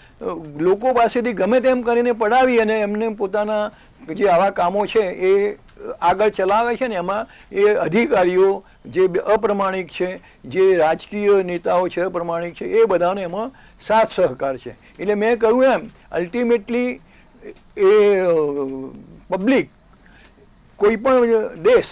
લોકો પાસેથી ગમે તેમ કરીને પડાવી અને એમને પોતાના જે આવા કામો છે એ આગળ ચલાવે છે ને એમાં એ અધિકારીઓ જે અપ્રમાણિક છે, જે રાજકીય નેતાઓ છે અપ્રમાણિક છે, એ બધાને એમાં સાથ સહકાર છે. એટલે મેં કહ્યું એમ અલ્ટિમેટલી એ પબ્લિક, કોઈ પણ દેશ,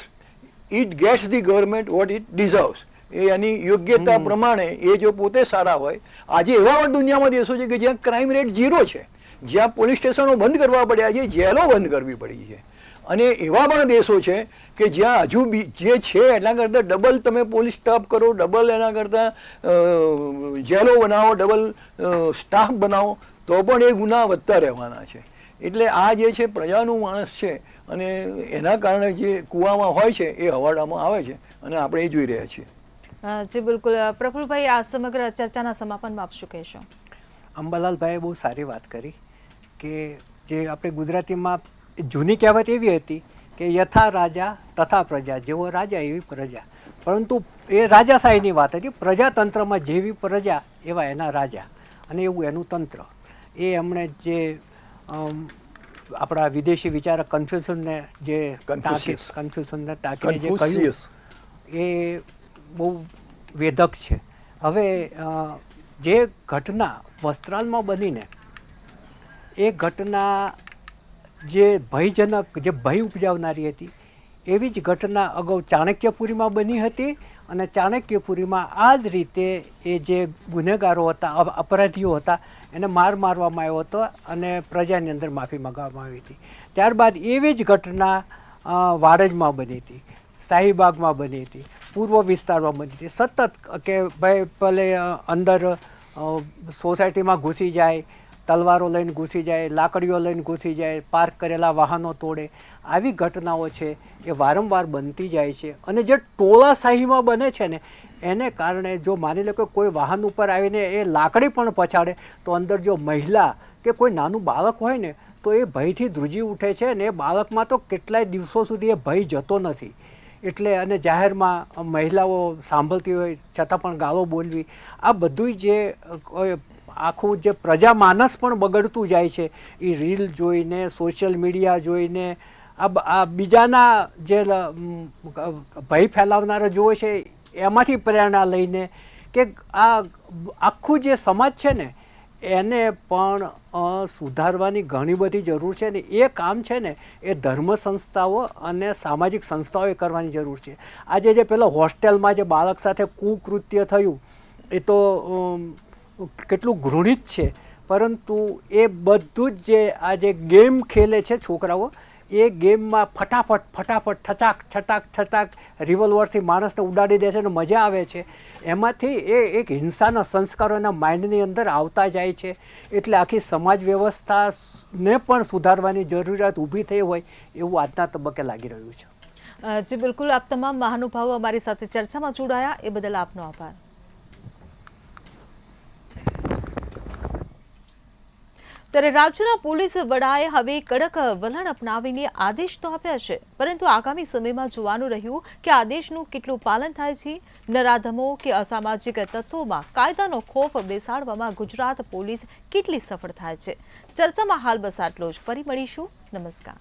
it gets the government what it deserves. એ એની યોગ્યતા પ્રમાણે એ જો પોતે સારા હોય. આજે એવા પણ દુનિયામાં દેશો છે કે જ્યાં ક્રાઇમ રેટ 0 છે, જ્યાં પોલીસ સ્ટેશનો બંધ કરવા પડ્યા છે, જેલો બંધ કરવી પડી છે. અને એવા પણ દેશો છે કે જ્યાં હજુ જે છે એના કરતાં ડબલ તમે પોલીસ સ્ટાફ કરો, ડબલ એના કરતાં જેલો બનાવો, ડબલ સ્ટાફ બનાવો, તો પણ એ ગુના વધતા રહેવાના છે. એટલે આ જે છે પ્રજાનું માણસ છે અને એના કારણે જે કૂવામાં હોય છે એ હવાડામાં આવે છે અને આપણે એ જોઈ રહ્યા છીએ. જી બિલકુલ. પ્રફુલભાઈ, આ સમગ્ર ચર્ચાના સમાપનમાં આપ શું કહેશો? અંબાલાલભાઈએ બહુ સારી વાત કરી કે જે આપણે ગુજરાતીમાં જૂની કહેવત એવી હતી કે યથા રાજા તથા પ્રજા, જેવો રાજા એવી પ્રજા. પરંતુ એ રાજાશાહીની વાત હતી. પ્રજાતંત્રમાં જેવી પ્રજા એવા એના રાજા અને એવું એનું તંત્ર. એ એમણે જે આપણા વિદેશી વિચારક કન્ફ્યુશનને જે કન્ફ્યુશનને તાકીને જે કહ્યું એ બહુ વેધક છે. હવે જે ઘટના વસ્ત્રાલમાં બનીને એ ઘટના જે ભયજનક, જે ભય ઉપજાવનારી હતી, એવી જ ઘટના અગાઉ ચાણક્યપુરીમાં બની હતી અને ચાણક્યપુરીમાં આ જ રીતે એ જે ગુનેગારો હતા, અપરાધીઓ હતા, એને મારવામાં આવ્યો હતો અને પ્રજાની અંદર માફી માંગવામાં આવી હતી. ત્યારબાદ એવી જ ઘટના વાડજમાં બની હતી, શાહીબાગમાં બની હતી, પૂર્વ વિસ્તારમાં બની હતી. સતત કે ભાઈ ભલે અંદર સોસાયટીમાં ઘૂસી જાય, તલવારો લઈને ઘૂસી જાય, લાકડીઓ લઈને ઘૂસી જાય, પાર્ક કરેલા વાહનો તોડે, આવી ઘટનાઓ છે એ વારંવાર બનતી જાય છે. અને જે ટોળાશાહીમાં બને છે ને એને કારણે જો માની લો કે કોઈ વાહન ઉપર આવીને એ લાકડી પણ પછાડે તો અંદર જો મહિલા કે કોઈ નાનું બાળક હોય ને તો એ ભયથી ધ્રુજી ઉઠે છે ને એ બાળકમાં તો કેટલાય દિવસો સુધી એ ભય જતો નથી. એટલે અને જાહેરમાં મહિલાઓ સાંભળતી હોય છતાં પણ ગાળો બોલવી, આ બધું જે આખું જે પ્રજામાનસ પણ બગડતું જાય છે એ રીલ જોઈને, સોશિયલ મીડિયા જોઈને, આ બીજાના જે ભય ફેલાવનારા જોવે છે એમાંથી પ્રેરણા લઈને કે આ આખું જે સમાજ છે ને એને પણ સુધારવાની ઘણી બધી જરૂર છે ને એ કામ છે ને એ ધર્મ સંસ્થાઓ અને સામાજિક સંસ્થાઓએ કરવાની જરૂર છે. આજે જે પેલો હોસ્ટેલમાં જે બાળક સાથે કુકૃત્ય થયું એ તો કેટલું ઘૃણિત છે, પરંતુ એ બધું જ જે આ જે ગેમ ખેલે છે છોકરાઓ, એ ગેમમાં ફટાફટ ઠચાક ઠચાક રિવોલ્વરથી માણસને ઉડાડી દે છે અને મજા આવે છે. એમાંથી એ એક હિંસાના સંસ્કારો એના માઇન્ડની અંદર આવતા જાય છે. એટલે આખી સમાજ વ્યવસ્થાને પણ સુધારવાની જરૂરિયાત ઊભી થઈ હોય એવું આજના તબક્કે લાગી રહ્યું છે. જી બિલકુલ, આપ તમામ મહાનુભાવો અમારી સાથે ચર્ચામાં જોડાયા એ બદલ આપનો આભાર. ત્યારે રાજ્યના પોલીસ વડાએ હવે કડક વલણ અપનાવીને આદેશ તો આપ્યા છે, પરંતુ આગામી સમયમાં જોવાનું રહ્યું કે આદેશનું કેટલું પાલન થાય છે. નરાધમો કે અસામાજિક તત્વોમાં કાયદાનો ખોફ બેસાડવામાં ગુજરાત પોલીસ કેટલી સફળ થાય છે. ચર્ચામાં હાલ બસ આટલું જ. ફરી મળીશું. નમસ્કાર.